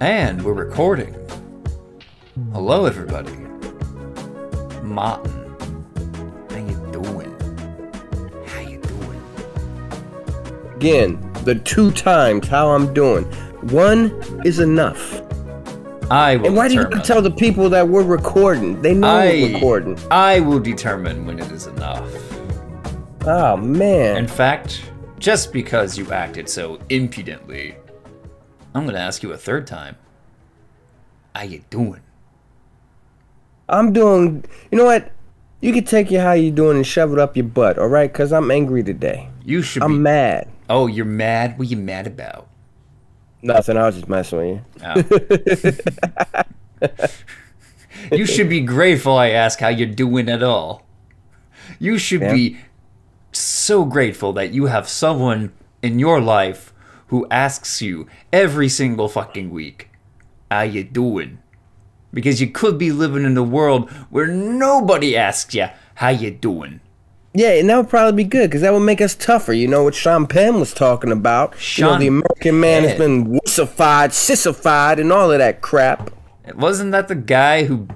And we're recording. Hello, everybody. Martin. How you doing? How you doing? Again, the 2 times how I'm doing. 1 is enough. I will And why do you tell the people that we're recording? They know we're recording. I will determine when it is enough. Oh, man. In fact, just because you acted so impudently, I'm gonna ask you a 3rd time. How you doing? I'm doing... You know what? You can take your how you doing and shove it up your butt, alright? Because I'm angry today. You should I'm mad. Oh, you're mad? What are you mad about? Nothing, I was just messing with Oh. You should be grateful I ask how you're doing at all. You should be so grateful that you have someone in your life who asks you every single fucking week, how you doing? Because you could be living in a world where nobody asks you, how you doing? Yeah, and that would probably be good, because that would make us tougher. You know what Sean Penn was talking about? The American man has been wussified, sissified, and all of that crap. Wasn't that the guy who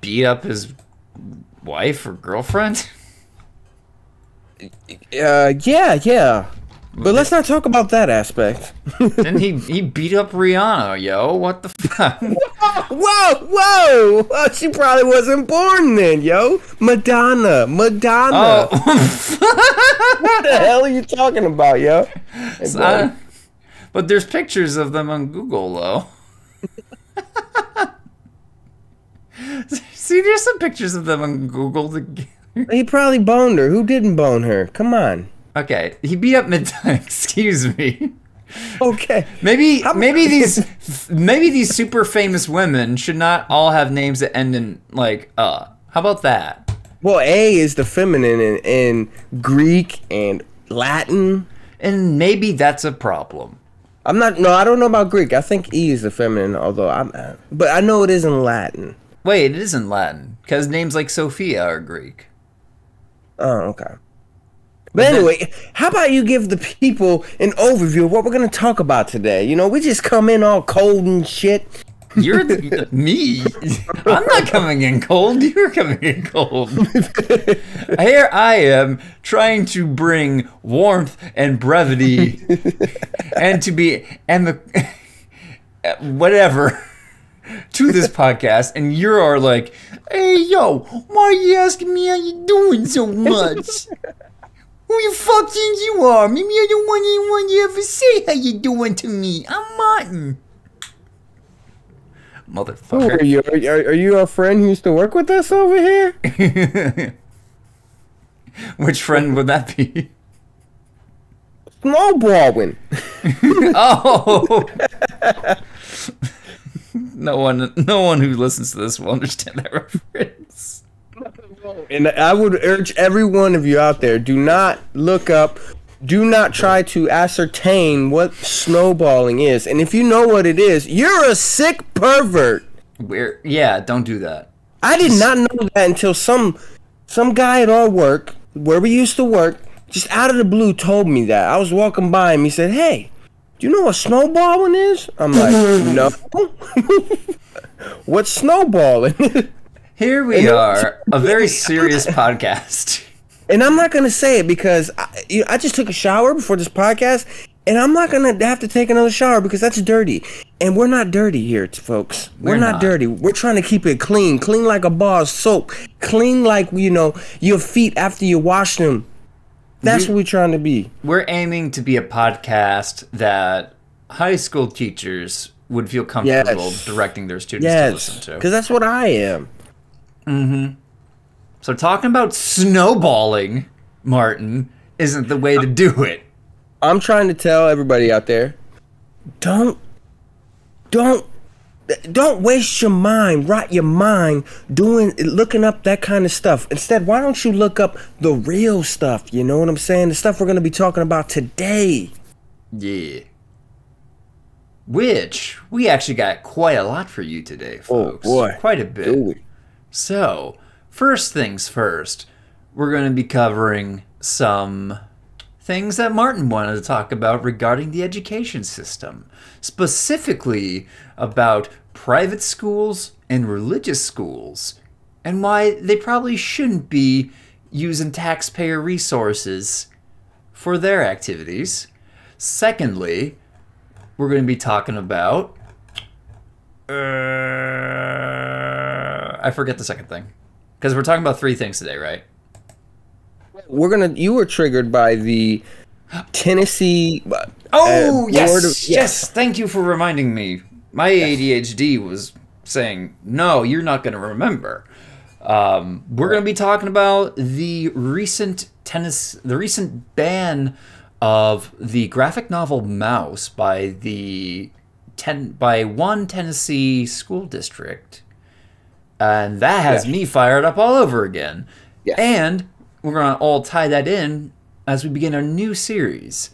beat up his wife or girlfriend? Yeah. But let's not talk about that aspect. Didn't he beat up Rihanna, yo? What the fuck? Whoa! Well, she probably wasn't born then, yo. Madonna. Oh. What the hell are you talking about, yo? Hey, but there's pictures of them on Google, though. See, there's some pictures of them on Google. He probably boned her. Who didn't bone her? Come on. Okay, he beat up Madonna. Excuse me. Okay. Maybe these super famous women should not all have names that end in like How about that? Well, A is the feminine in Greek and Latin. And maybe that's a problem. I don't know about Greek. I think E is the feminine, but I know it is in Latin. Wait, it is in Latin because names like Sophia are Greek. Oh, okay. But anyway, how about you give the people an overview of what we're going to talk about today? You know, we just come in all cold and shit. You're me. I'm not coming in cold. You're coming in cold. Here I am trying to bring warmth and brevity and to be whatever to this podcast, and you are like, hey yo, why are you asking me how you doing so much? Who you fuck think you are? Maybe I don't want anyone to ever say how you doing to me. I'm Martin. Motherfucker. Are you a friend who used to work with us over here? Which friend would that be? Snowballing. Oh. No one who listens to this will understand that reference. And I would urge every one of you out there, do not look up, do not try to ascertain what snowballing is. And if you know what it is, you're a sick pervert. Don't do that. I did not know that until some guy at our work, where we used to work, just out of the blue told me that. I was walking by him, he said, hey, do you know what snowballing is? I'm like, no. What's snowballing? Here we are, a very serious podcast. And I'm not going to say it because I just took a shower before this podcast, and I'm not going to have to take another shower because that's dirty. And we're not dirty here, folks. We're not dirty. We're trying to keep it clean. Clean like a bar of soap. Clean like, your feet after you wash them. That's what we're trying to be. We're aiming to be a podcast that high school teachers would feel comfortable directing their students to listen to. Because that's what I am. Mm-hmm. So talking about snowballing, Martin, isn't the way to do it. I'm trying to tell everybody out there, don't waste your mind, rot your mind looking up that kind of stuff. Instead, why don't you look up the real stuff? You know what I'm saying? The stuff we're going to be talking about today. Yeah. Which, we actually got quite a lot for you today, folks. Oh, boy. Quite a bit. So, first things first, we're going to be covering some things that Martin wanted to talk about regarding the education system, specifically about private schools and religious schools, and why they probably shouldn't be using taxpayer resources for their activities. Secondly, we're going to be talking about... I forget the second thing. Because we're talking about 3 things today, right? You were triggered by the Tennessee... yes. Thank you for reminding me. My ADHD was saying, no, you're not going to remember. We're going to be talking about the recent ban of the graphic novel Mouse by one Tennessee school district. And that has me fired up all over again. Yes. And we're going to all tie that in as we begin our new series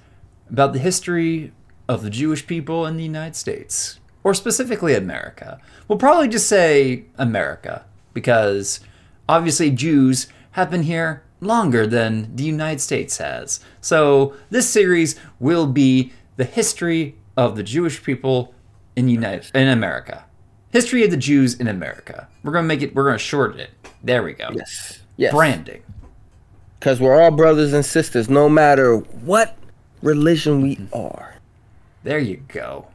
about the history of the Jewish people in the United States, or specifically America. We'll probably just say America, because obviously Jews have been here longer than the United States has. So this series will be the history of the Jewish people in America. History of the Jews in America. We're going to shorten it. There we go. Yes. Branding. Because we're all brothers and sisters, no matter what religion we are. There you go.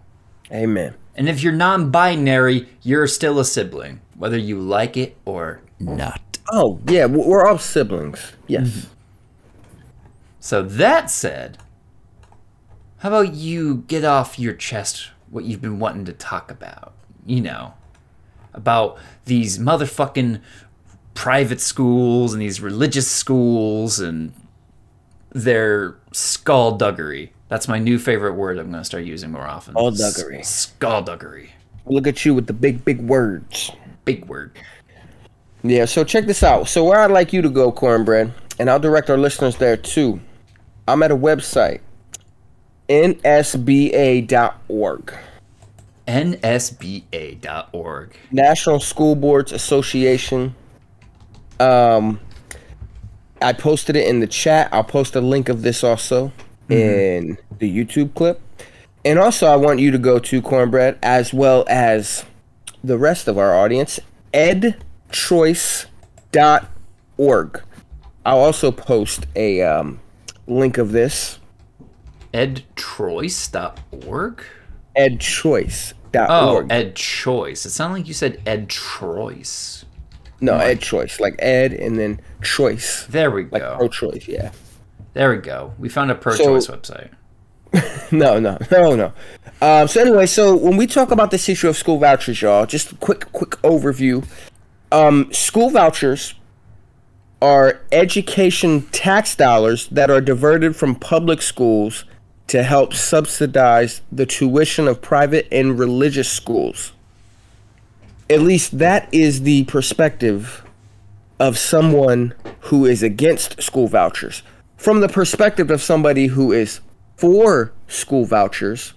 Amen. And if you're non-binary, you're still a sibling, whether you like it or not. Oh, yeah, we're all siblings. Yes. Mm-hmm. So that said, how about you get off your chest what you've been wanting to talk about? You know, about these motherfucking private schools and these religious schools and their skullduggery. That's my new favorite word I'm going to start using more often. Skullduggery. Skullduggery. Look at you with the big words. Big word. Yeah, so check this out. So where I'd like you to go, Cornbread, and I'll direct our listeners there too. I'm at a website, nsba.org. nsba.org. National School Boards Association. I posted it in the chat. I'll post a link of this also in the YouTube clip. And also I want you to go to Cornbread, as well as the rest of our audience, edchoice.org. I'll also post a link of this. edchoice.org? edchoice.org. Oh, Ed Choice. It sounded like you said Ed Troyce. No, Ed Choice, like Ed and then choice. There we go. Like pro-choice, yeah. There we go. We found a pro-choice website. No. So anyway, so when we talk about this issue of school vouchers, y'all, just a quick overview. School vouchers are education tax dollars that are diverted from public schools to help subsidize the tuition of private and religious schools. At least that is the perspective of someone who is against school vouchers. From the perspective of somebody who is for school vouchers,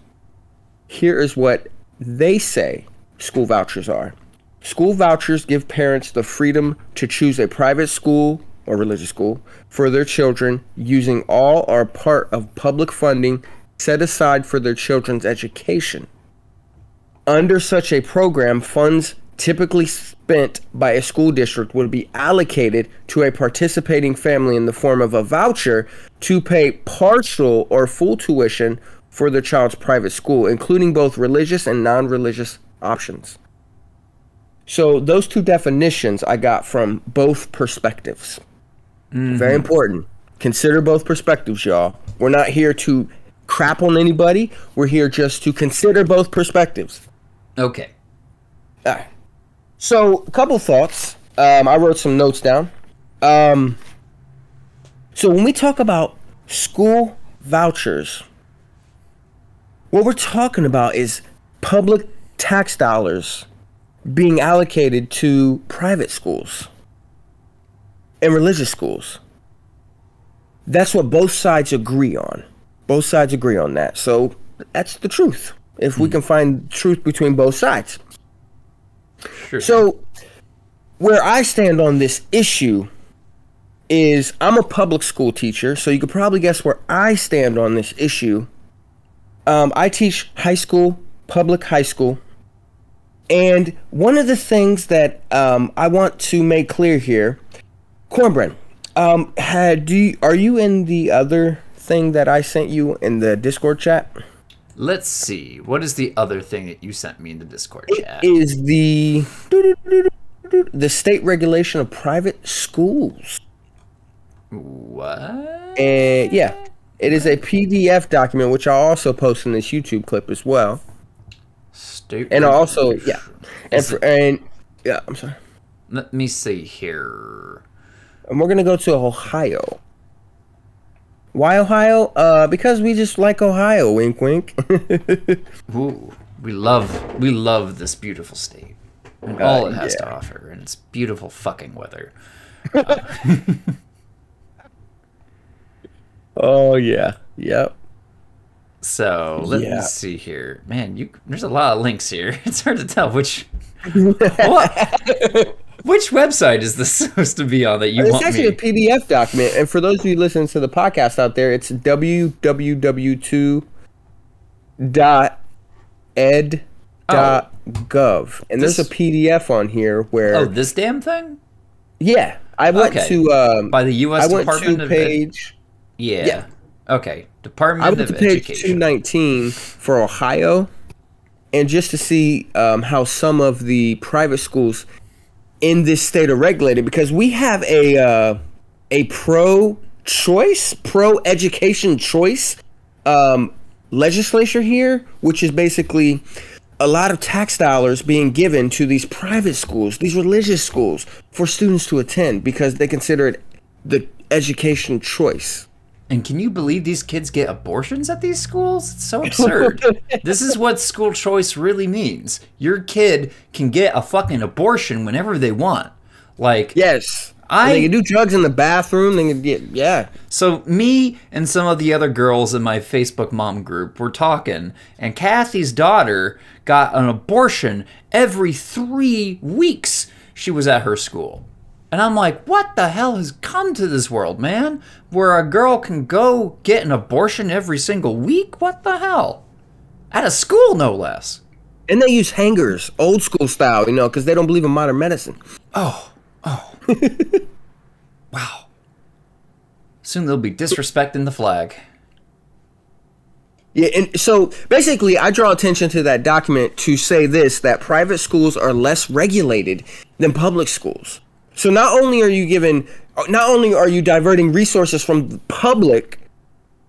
here is what they say school vouchers are. School vouchers give parents the freedom to choose a private school or religious school for their children using all or part of public funding set aside for their children's education. Under such a program, funds typically spent by a school district would be allocated to a participating family in the form of a voucher to pay partial or full tuition for their child's private school, including both religious and non-religious options. So those two definitions I got from both perspectives. Very important. Consider both perspectives, y'all. We're not here to crap on anybody. We're here just to consider both perspectives. Okay. All right. So, a couple thoughts. I wrote some notes down. So, when we talk about school vouchers, what we're talking about is public tax dollars being allocated to private schools and religious schools. That's what both sides agree on. Both sides agree on that. So, that's the truth. If we can find truth between both sides. Sure. So, where I stand on this issue is I'm a public school teacher, so you could probably guess where I stand on this issue. I teach high school, public high school. And one of the things that I want to make clear here, Cornbread, are you in the other thing that I sent you in the Discord chat? Let's see. What is the other thing that you sent me in the Discord chat? It is the state regulation of private schools. What? And yeah, it is a PDF document, which I'll also post in this YouTube clip as well. State and also, yeah. And yeah, I'm sorry. Let me see here. And we're going to go to Ohio. Why Ohio? Because we just like Ohio, wink wink. Ooh, we love this beautiful state and all it has to offer, and its beautiful fucking weather. Oh yeah, yep. So let me see here, man. There's a lot of links here. It's hard to tell which website is this supposed to be on that you want me? It's actually a PDF document, and for those of you listening to the podcast out there, it's www.ed.gov, and there's a PDF on here where this damn thing. Yeah, I went to by the U.S. Department of page. Yeah. Okay. Department of Education. I went to page 219 for Ohio, and just to see how some of the private schools in this state are regulated, because we have a pro-education choice legislature here, which is basically a lot of tax dollars being given to these private schools, these religious schools, for students to attend because they consider it the education choice. And can you believe these kids get abortions at these schools? It's so absurd. This is what school choice really means. Your kid can get a fucking abortion whenever they want. Like, yes. They can do drugs in the bathroom. They can get, So me and some of the other girls in my Facebook mom group were talking, and Kathy's daughter got an abortion every 3 weeks she was at her school. And I'm like, what the hell has come to this world, man? Where a girl can go get an abortion every single week? What the hell? At a school, no less. And they use hangers, old school style, because they don't believe in modern medicine. Oh. Wow. Soon they'll be disrespecting the flag. Yeah, and so basically I draw attention to that document to say this, that private schools are less regulated than public schools. So not only are you diverting resources from the public,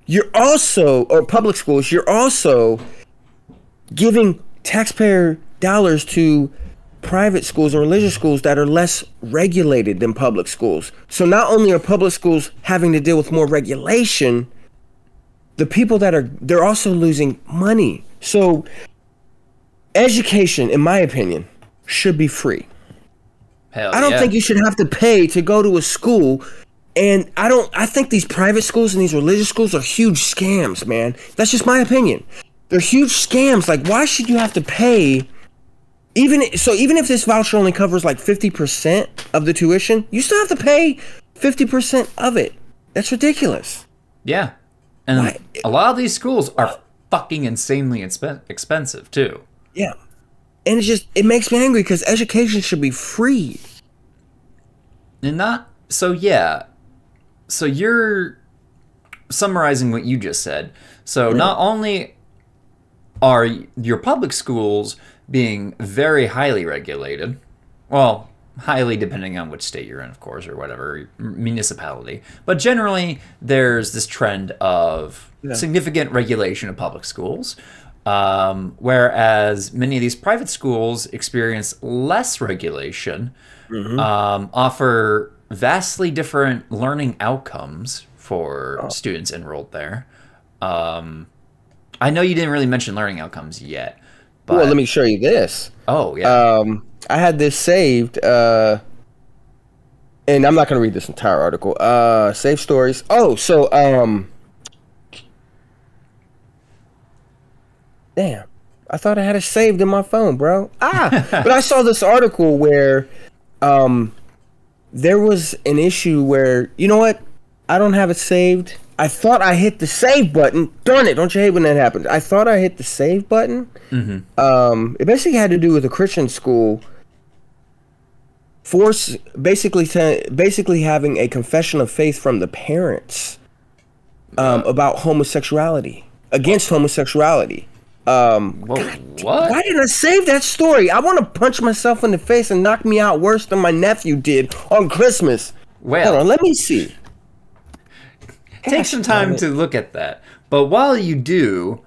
public schools, you're also giving taxpayer dollars to private schools and religious schools that are less regulated than public schools. So not only are public schools having to deal with more regulation, the people they're also losing money. So education, in my opinion, should be free. I don't think you should have to pay to go to a school. And I think these private schools and these religious schools are huge scams, man. That's just my opinion. They're huge scams. Like, why should you have to pay? Even if this voucher only covers like 50% of the tuition, you still have to pay 50% of it. That's ridiculous. Yeah. And a lot of these schools are fucking insanely expensive too. Yeah. And it makes me angry because education should be free. So you're summarizing what you just said. So not only are your public schools being very highly regulated, well, highly depending on which state you're in, of course, or whatever municipality, but generally there's this trend of significant regulation of public schools. Whereas many of these private schools experience less regulation, offer vastly different learning outcomes for students enrolled there. I know you didn't really mention learning outcomes yet. But... Well, let me show you this. Oh, yeah. I had this saved, and I'm not going to read this entire article. Save stories. Oh, so, damn. I thought I had it saved in my phone, bro. But I saw this article where there was an issue where, you know what? I don't have it saved. I thought I hit the save button. Darn it! Don't you hate when that happens? I thought I hit the save button. It basically had to do with a Christian school basically having a confession of faith from the parents about homosexuality, against homosexuality. God, what? Why didn't I save that story? I want to punch myself in the face and knock me out worse than my nephew did on Christmas. Well, hold on, let me see. Take some time to look at that. But while you do,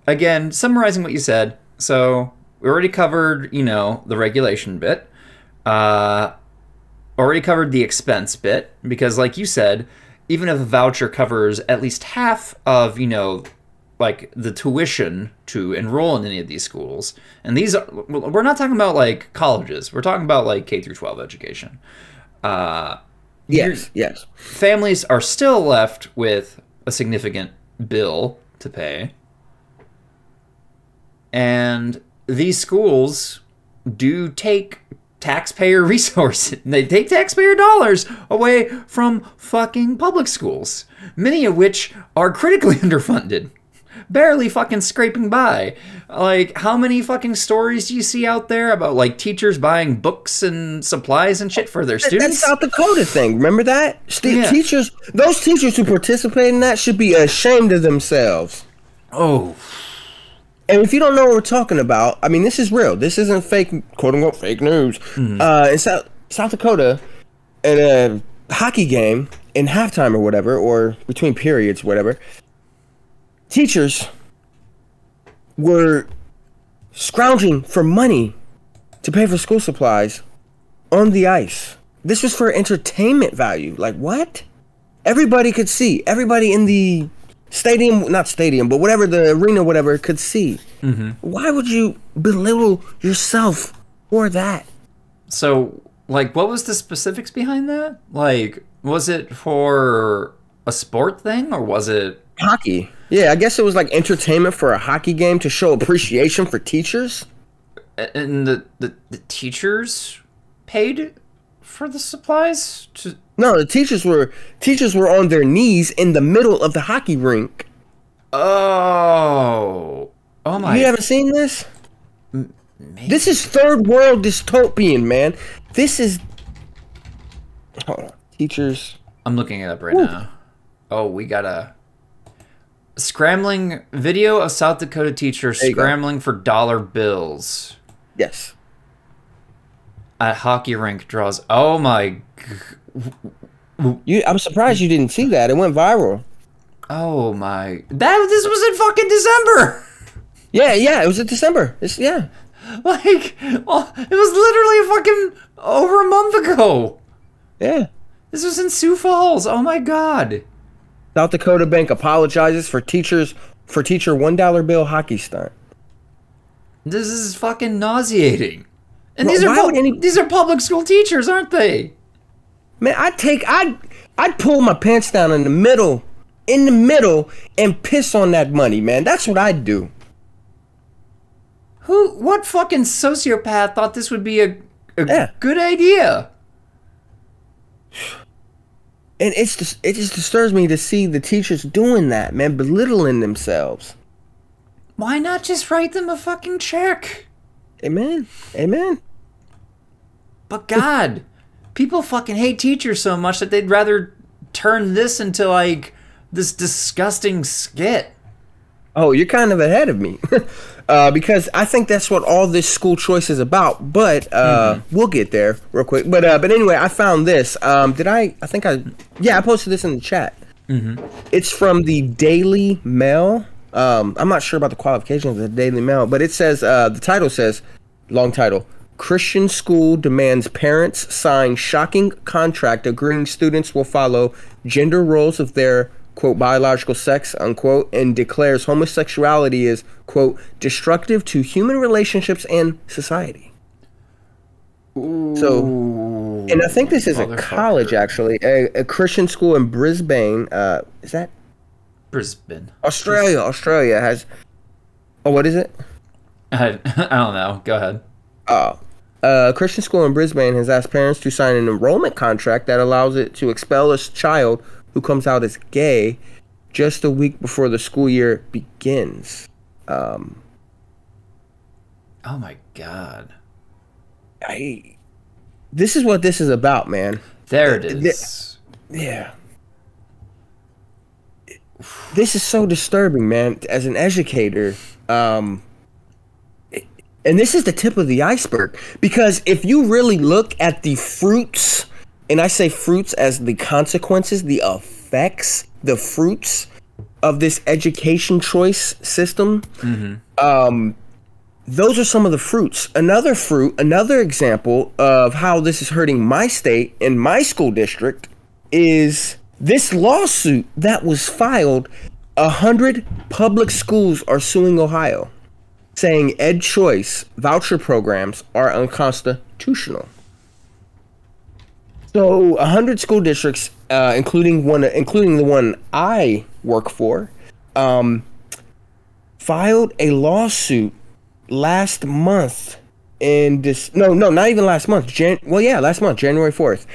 again, summarizing what you said, so we already covered, the regulation bit. Already covered the expense bit, because like you said, even if a voucher covers at least half of, like the tuition to enroll in any of these schools, and we're not talking about like colleges, we're talking about like K through 12 education. Yes. Families are still left with a significant bill to pay. And these schools do take taxpayer resources. They take taxpayer dollars away from fucking public schools, many of which are critically underfunded. Barely fucking scraping by. Like, how many fucking stories do you see out there about, like, teachers buying books and supplies and shit for their students? That South Dakota thing. Remember that? Teachers, those teachers who participate in that should be ashamed of themselves. Oh. And if you don't know what we're talking about, I mean, this is real. This isn't fake, quote-unquote, fake news. In South Dakota, at a hockey game, in halftime or whatever, or between periods, whatever, teachers were scrounging for money to pay for school supplies on the ice. This was for entertainment value. Like, what? Everybody could see. Everybody in the stadium, not stadium, but whatever, the arena, whatever, could see. Why would you belittle yourself for that? So, like, what was the specifics behind that? Like, was it for a sport thing, or was it hockey? Yeah, I guess it was like entertainment for a hockey game to show appreciation for teachers. And the teachers paid for the supplies? No, the teachers were on their knees in the middle of the hockey rink. Oh my! You haven't seen this? Maybe. This is third world dystopian, man. This is. Hold on, teachers. I'm looking it up right now. Oh, we got a scrambling video of South Dakota teachers scrambling for dollar bills. Yes. At hockey rink draws. Oh my. I'm surprised you didn't see that. It went viral. Oh my. This was in fucking December. Yeah, it was in December. Like, well, it was literally fucking over a month ago. Yeah. This was in Sioux Falls. Oh my god. South Dakota Bank apologizes for teacher $1 bill hockey stunt. This is fucking nauseating. And Well, these are public school teachers, aren't they? Man, I'd pull my pants down in the middle, and piss on that money, man. That's what I'd do. What fucking sociopath thought this would be a good idea? And it just disturbs me to see the teachers doing that, man, belittling themselves. Why not just write them a fucking check? Amen. But God, people fucking hate teachers so much that they'd rather turn this into like this disgusting skit. Oh, you're kind of ahead of me. Because I think that's what all this school choice is about. But we'll get there real quick. But anyway, I found this. I posted this in the chat. It's from the Daily Mail. I'm not sure about the qualifications of the Daily Mail, but it says, the title says, long title, Christian school demands parents sign shocking contract agreeing students will follow gender roles of their, quote, biological sex, unquote, and declares homosexuality is, quote, destructive to human relationships and society. Ooh, so, and I think this is a college, actually, a Christian school in Brisbane. Is that? Brisbane. Australia has, what is it? I don't know. Go ahead. A Christian school in Brisbane has asked parents to sign an enrollment contract that allows it to expel a child who comes out as gay just a week before the school year begins. Oh my God. This is what this is about, man. There it is. Yeah. This is so disturbing, man. As an educator, and this is the tip of the iceberg, because if you really look at the fruits, and I say fruits as the consequences, the effects, the fruits of this education choice system, those are some of the fruits. Another example of how this is hurting my state and my school district is this lawsuit that was filed. 100 public schools are suing Ohio, saying ed choice voucher programs are unconstitutional. So 100 school districts, including the one I work for, filed a lawsuit last month in this. No, not even last month. Last month, January 4th.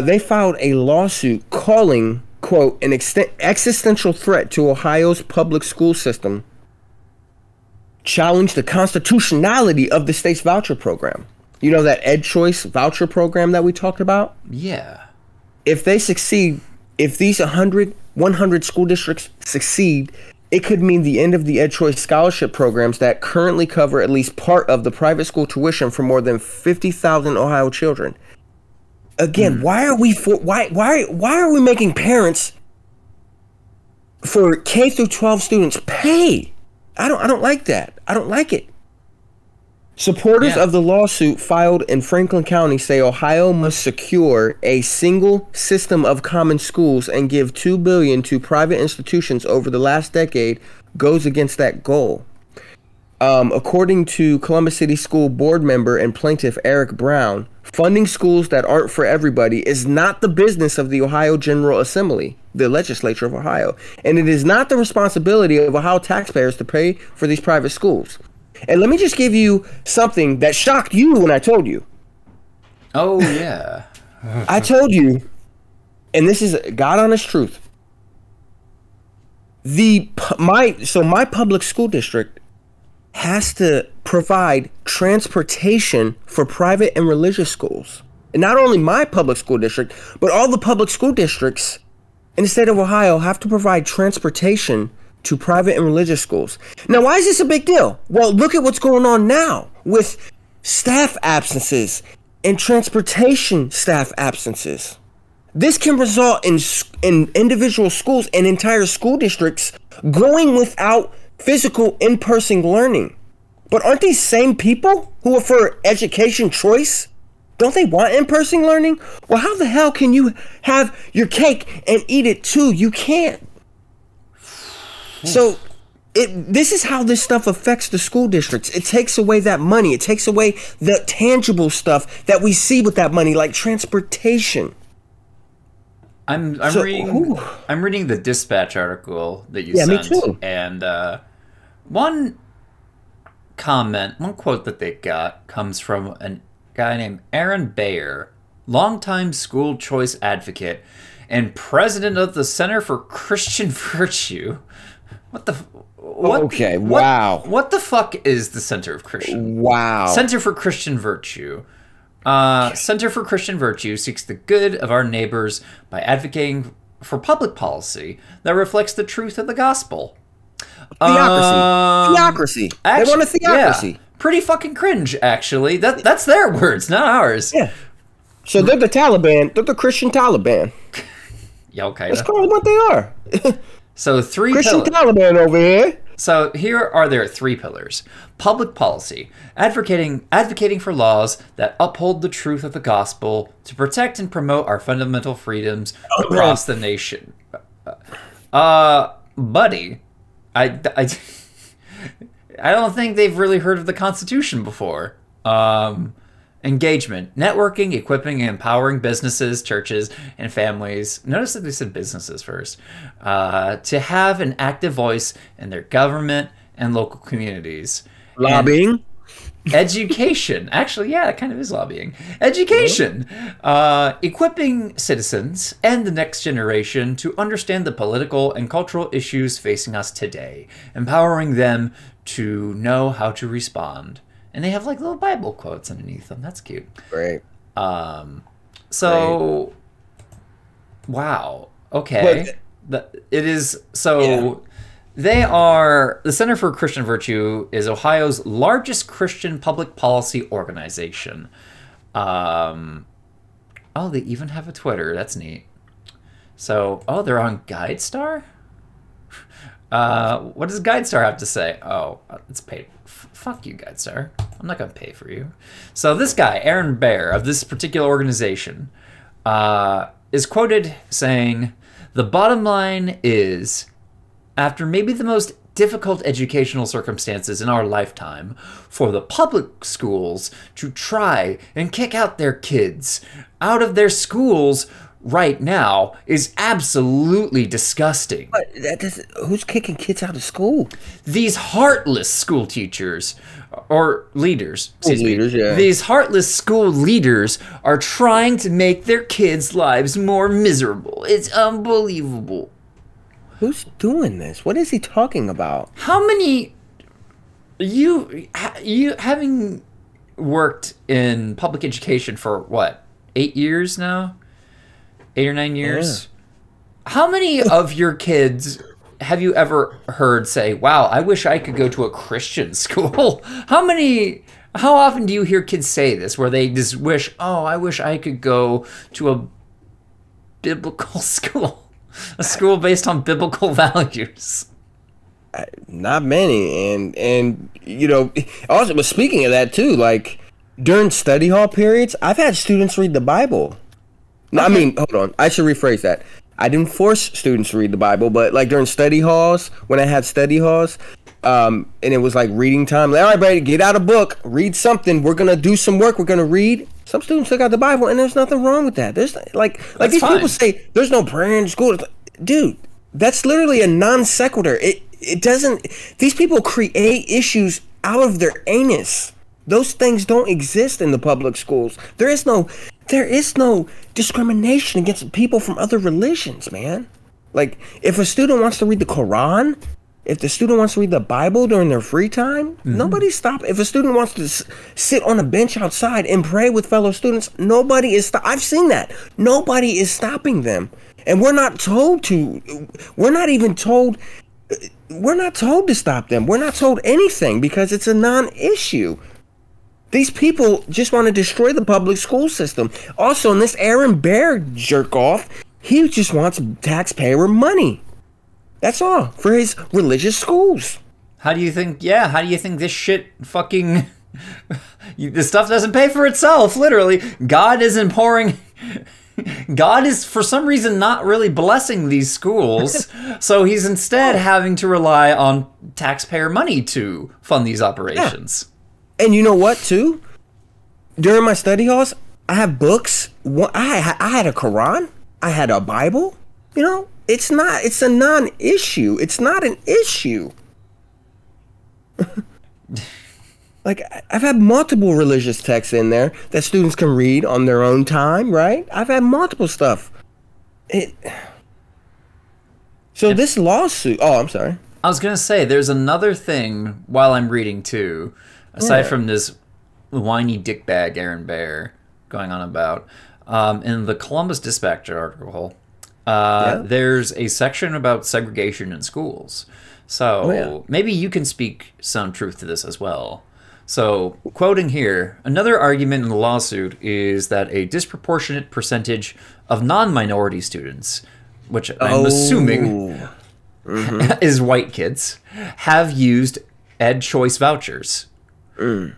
They filed a lawsuit calling, quote, an existential threat to Ohio's public school system, challenge the constitutionality of the state's voucher program. You know, that ed choice voucher program that we talked about? Yeah. If they succeed, if these 100 school districts succeed, it could mean the end of the ed choice scholarship programs that currently cover at least part of the private school tuition for more than 50,000 Ohio children. Again, why are we making parents for K through 12 students pay? I don't like that. I don't like it. Supporters of the lawsuit filed in Franklin County say Ohio must secure a single system of common schools and give $2 billion to private institutions over the last decade goes against that goal. According to Columbus City School Board member and plaintiff Eric Brown, funding schools that aren't for everybody is not the business of the Ohio General Assembly, the legislature of Ohio, and it is not the responsibility of Ohio taxpayers to pay for these private schools. And let me just give you something that shocked you when I told you. Oh, yeah. I told you, and this is God honest truth. My public school district has to provide transportation for private and religious schools. And not only my public school district, but all the public school districts in the state of Ohio have to provide transportation to private and religious schools. Now, why is this a big deal? Well, look at what's going on now with staff absences and transportation staff absences. This can result in individual schools and entire school districts going without physical in-person learning. But aren't these same people who are for education choice? Don't they want in-person learning? Well, how the hell can you have your cake and eat it too? You can't. So this is how this stuff affects the school districts. It takes away that money. It takes away the tangible stuff that we see with that money, like transportation. I'm reading the Dispatch article that you sent. Me too. And one quote that they got comes from a guy named Aaron Bayer, longtime school choice advocate and president of the Center for Christian Virtue. What the fuck is the Center for Christian Virtue? Center for Christian Virtue seeks the good of our neighbors by advocating for public policy that reflects the truth of the gospel. Theocracy. They want a theocracy. Yeah, pretty fucking cringe, actually. That's their words, not ours. Yeah. So they're the Taliban. They're the Christian Taliban. Yeah, okay. Let's call them what they are. So Christian Taliban over here. So here are their 3 pillars. Public policy, advocating for laws that uphold the truth of the gospel to protect and promote our fundamental freedoms across the nation. Buddy, I don't think they've really heard of the Constitution before. Engagement, networking, equipping, and empowering businesses, churches, and families. Notice that they said businesses first. To have an active voice in their government and local communities. Lobbying. Education. Actually, yeah, it kind of is lobbying. Education. Equipping citizens and the next generation to understand the political and cultural issues facing us today. Empowering them to know how to respond. And they have like little Bible quotes underneath them. That's cute. Great. So, wow. Okay. It is so... Yeah. They are, the Center for Christian Virtue is Ohio's largest Christian public policy organization. Oh, they even have a Twitter. That's neat. So, oh, they're on GuideStar? What does GuideStar have to say? Oh, it's paid. Fuck you, GuideStar. I'm not going to pay for you. So this guy, Aaron Baer, of this particular organization, is quoted saying, "The bottom line is, after maybe the most difficult educational circumstances in our lifetime, for the public schools to try and kick out their kids out of their schools right now is absolutely disgusting." But who's kicking kids out of school? These heartless school teachers or leaders, yeah. These heartless school leaders are trying to make their kids' lives more miserable. It's unbelievable. Who's doing this? What is he talking about? How many... You having worked in public education for, what, 8 years now? 8 or 9 years? Yeah. How many of your kids have you ever heard say, "Wow, I wish I could go to a Christian school"? How often do you hear kids say this, where they just wish, "Oh, I wish I could go to a biblical school"? A school based on biblical values. Not many. And you know, also, but speaking of that too, like during study hall periods, I've had students read the Bible. No, okay. I mean, hold on. I should rephrase that. I didn't force students to read the Bible, but like during study halls, when I had study halls, and it was like reading time. Like, all right, buddy, get out a book, read something. We're gonna do some work. We're gonna read. Some students took out the Bible, and there's nothing wrong with that. There's like these fine. People say there's no prayer in school. Dude, that's literally a non sequitur. It doesn't. These people create issues out of their anus. Those things don't exist in the public schools. There is no discrimination against people from other religions, man. Like, if a student wants to read the Quran, if the student wants to read the Bible during their free time, nobody's stopping. If a student wants to sit on a bench outside and pray with fellow students, nobody is I've seen that. Nobody is stopping them. And we're not told to. We're not even told. We're not told to stop them. We're not told anything because it's a non-issue. These people just want to destroy the public school system. Also, in this Aaron Baer jerk off, he just wants taxpayer money. That's all for his religious schools. How do you think this shit fucking... this stuff doesn't pay for itself, literally. God is for some reason not really blessing these schools, so he's instead having to rely on taxpayer money to fund these operations. Yeah. And you know what, too? During my study halls, I have books. I had a Quran. I had a Bible. You know, it's a non-issue. It's not an issue. Like, I've had multiple religious texts in there that students can read on their own time, right? I've had multiple stuff. This lawsuit... Oh, I'm sorry. I was going to say, there's another thing while I'm reading, too. Aside from this whiny dickbag Aaron Baer going on about, in the Columbus Dispatch article, there's a section about segregation in schools. So maybe you can speak some truth to this as well. So, quoting here, another argument in the lawsuit is that a disproportionate percentage of non-minority students, which I'm assuming is white kids, have used Ed Choice vouchers. So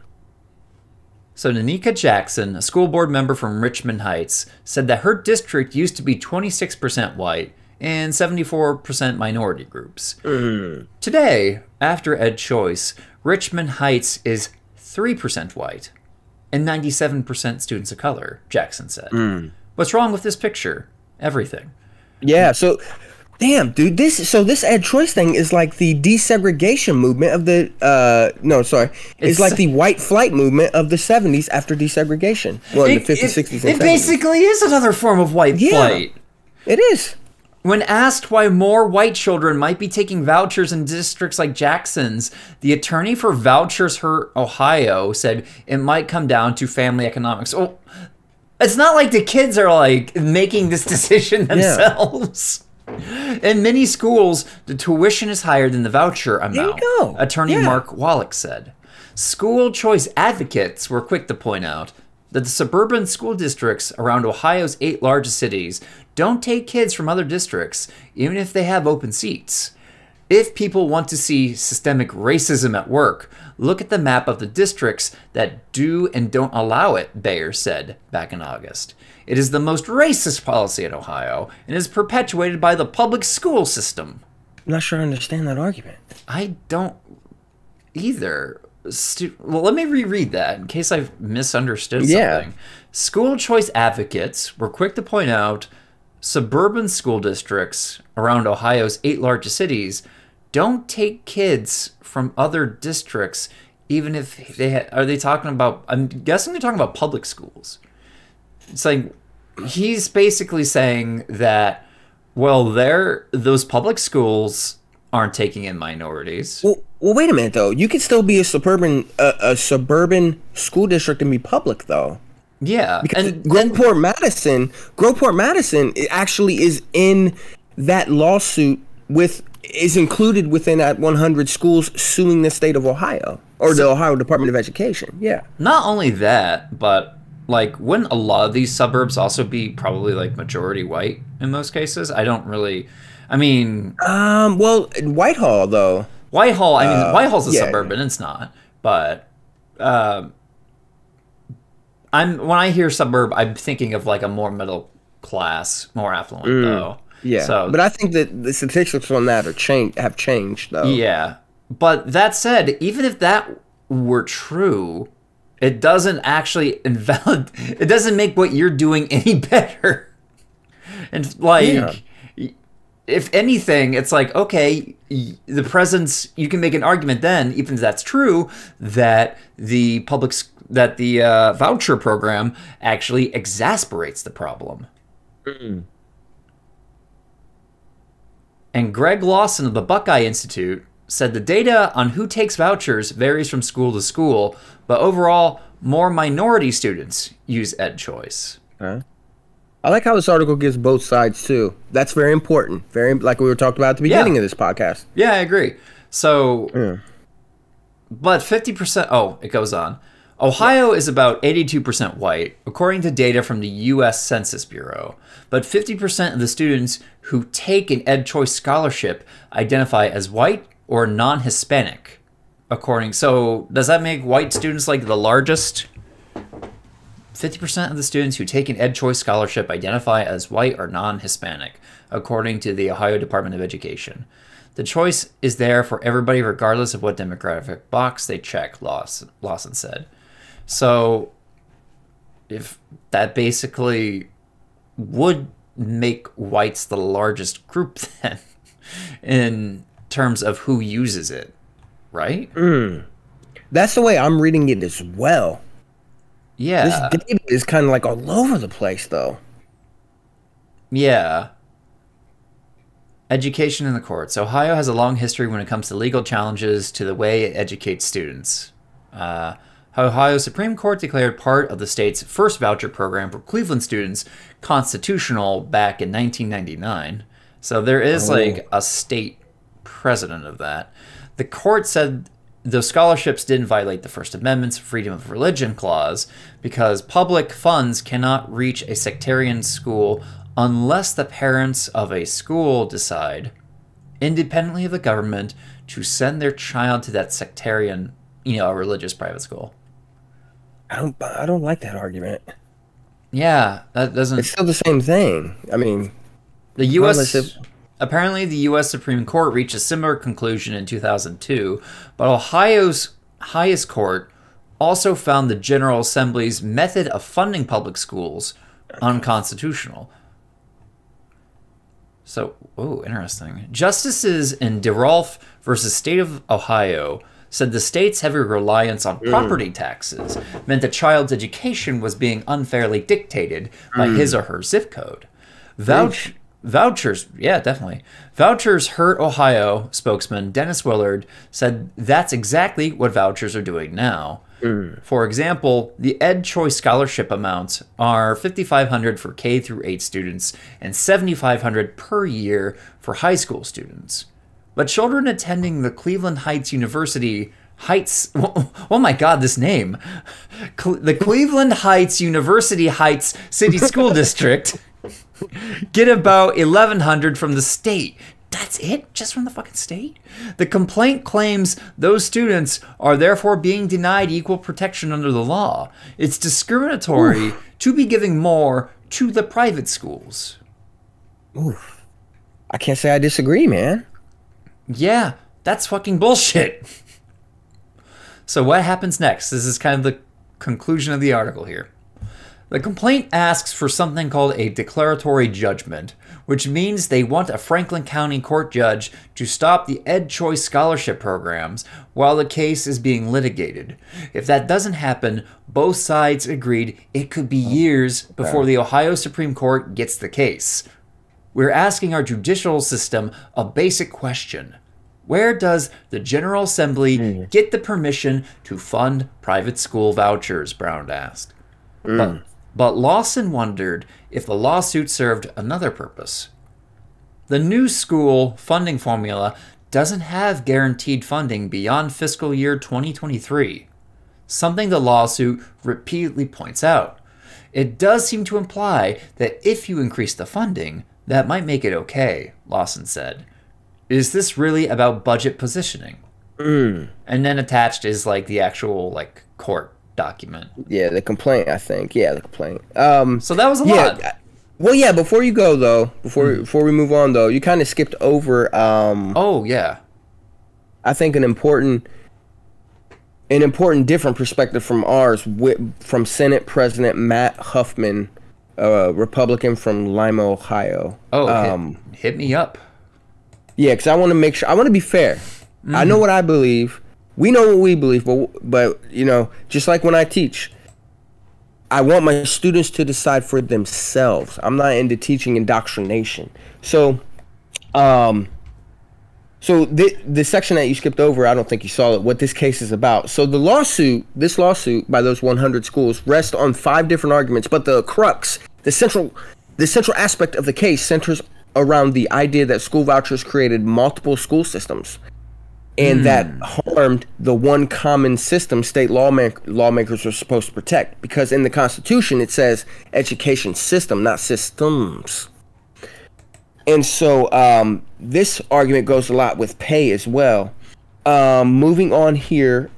Nanika Jackson, a school board member from Richmond Heights, said that her district used to be 26% white and 74% minority groups. Today, after Ed Choice, Richmond Heights is 3% white and 97% students of color, Jackson said. What's wrong with this picture? Everything. Yeah, so Damn, dude, this ed choice thing is like the desegregation movement of the it's like the white flight movement of the 70s after desegregation. Well, in the 50s, 60s, and 70s. It basically is another form of white flight. It is. When asked why more white children might be taking vouchers in districts like Jackson's, the attorney for Vouchers for Ohio said it might come down to family economics. Oh, it's not like the kids are like making this decision themselves. In many schools, the tuition is higher than the voucher amount, there you go. Attorney Mark Wallach said. School choice advocates were quick to point out that the suburban school districts around Ohio's 8 largest cities don't take kids from other districts, even if they have open seats. If people want to see systemic racism at work, look at the map of the districts that do and don't allow it, Bayer said back in August. It is the most racist policy in Ohio and is perpetuated by the public school system. I'm not sure I understand that argument. I don't either. Well, let me reread that in case I've misunderstood something. School choice advocates were quick to point out suburban school districts around Ohio's 8 largest cities don't take kids from other districts, even if they are they talking about, I'm guessing they're talking about public schools. It's like he's basically saying that, well, those public schools aren't taking in minorities. Well, wait a minute though. You could still be a suburban school district and be public though. Yeah, because Groveport Madison actually is in that lawsuit is included within that 100 schools suing the state of Ohio or the Ohio Department of Education. Yeah. Not only that, but like wouldn't a lot of these suburbs also be probably like majority white in most cases? I don't really. I mean. Well, Whitehall though. Whitehall. I mean, Whitehall's a suburban. It's not, but. When I hear suburb, I'm thinking of like a more middle class, more affluent though. Yeah. So, but I think that the statistics on that have changed though. Yeah. But that said, even if that were true, it doesn't actually it doesn't make what you're doing any better. And like if anything, it's like, okay, the presence, you can make an argument then, even if that's true, that the voucher program actually exasperates the problem. And Greg Lawson of the Buckeye Institute said the data on who takes vouchers varies from school to school, but overall, more minority students use EdChoice. I like how this article gives both sides too. That's very important. Very, like we were talking about at the beginning of this podcast. Yeah, I agree. So, but 50%, oh, it goes on. Ohio is about 82% white, according to data from the U.S. Census Bureau. But 50% of the students who take an EdChoice scholarship identify as white or non-Hispanic. So does that make white students like the largest? 50% of the students who take an EdChoice scholarship identify as white or non-Hispanic, according to the Ohio Department of Education. The choice is there for everybody regardless of what demographic box they check, Lawson said. So if that basically would make whites the largest group then in terms of who uses it, right? That's the way I'm reading it as well. Yeah. This data is kind of like all over the place though. Yeah. Education in the courts. Ohio has a long history when it comes to legal challenges to the way it educates students. Ohio Supreme Court declared part of the state's first voucher program for Cleveland students constitutional back in 1999. So there is like a state precedent of that. The court said the scholarships didn't violate the First Amendment's freedom of religion clause because public funds cannot reach a sectarian school unless the parents of a school decide, independently of the government, to send their child to that sectarian, a religious private school. I don't like that argument. Yeah, that doesn't. It's still the same thing. I mean, apparently the U.S. Supreme Court reached a similar conclusion in 2002, but Ohio's highest court also found the General Assembly's method of funding public schools unconstitutional. So, interesting. Justices in DeRolf versus State of Ohio said the state's heavy reliance on property taxes meant the child's education was being unfairly dictated by his or her zip code. Vouchers, yeah, definitely. Vouchers Hurt Ohio spokesman Dennis Willard said that's exactly what vouchers are doing now. For example, the Ed Choice scholarship amounts are $5,500 for K through 8 students and $7,500 per year for high school students. But children attending the Cleveland Heights University Heights, oh my God, this name, the Cleveland Heights University Heights City School District get about $1,100 from the state. That's it? Just from the fucking state? The complaint claims those students are therefore being denied equal protection under the law. It's discriminatory to be giving more to the private schools. Oof. I can't say I disagree, man. Yeah, that's fucking bullshit. So what happens next? This is kind of the conclusion of the article here. The complaint asks for something called a declaratory judgment, which means they want a Franklin County court judge to stop the Ed Choice scholarship programs while the case is being litigated. If that doesn't happen, both sides agreed it could be years before the Ohio Supreme Court gets the case. We're asking our judicial system a basic question. Where does the General Assembly get the permission to fund private school vouchers? Brown asked. But Lawson wondered if the lawsuit served another purpose. The new school funding formula doesn't have guaranteed funding beyond fiscal year 2023, something the lawsuit repeatedly points out. It does seem to imply that if you increase the funding, that might make it okay, Lawson said. Is this really about budget positioning? And then attached is like the actual court document. Yeah, the complaint, I think. Yeah, the complaint. So that was a lot. Well, yeah, before you go, though, before we move on, though, you kind of skipped over... oh, yeah. I think an important different perspective from ours, from Senate President Matt Huffman, Republican from Lima, Ohio. Oh, hit me up. Yeah, because I want to make sure... I want to be fair. I know what I believe. We know what we believe, but you know, just like when I teach, I want my students to decide for themselves. I'm not into teaching indoctrination. So, the section that you skipped over, I don't think you saw it, what this case is about. So this lawsuit by those 100 schools rests on 5 different arguments, but the crux, the central aspect of the case centers around the idea that school vouchers created multiple school systems. And that harmed the one common system state lawmakers are supposed to protect. Because in the Constitution, it says education system, not systems. And so this argument goes a lot with pay as well. Moving on here.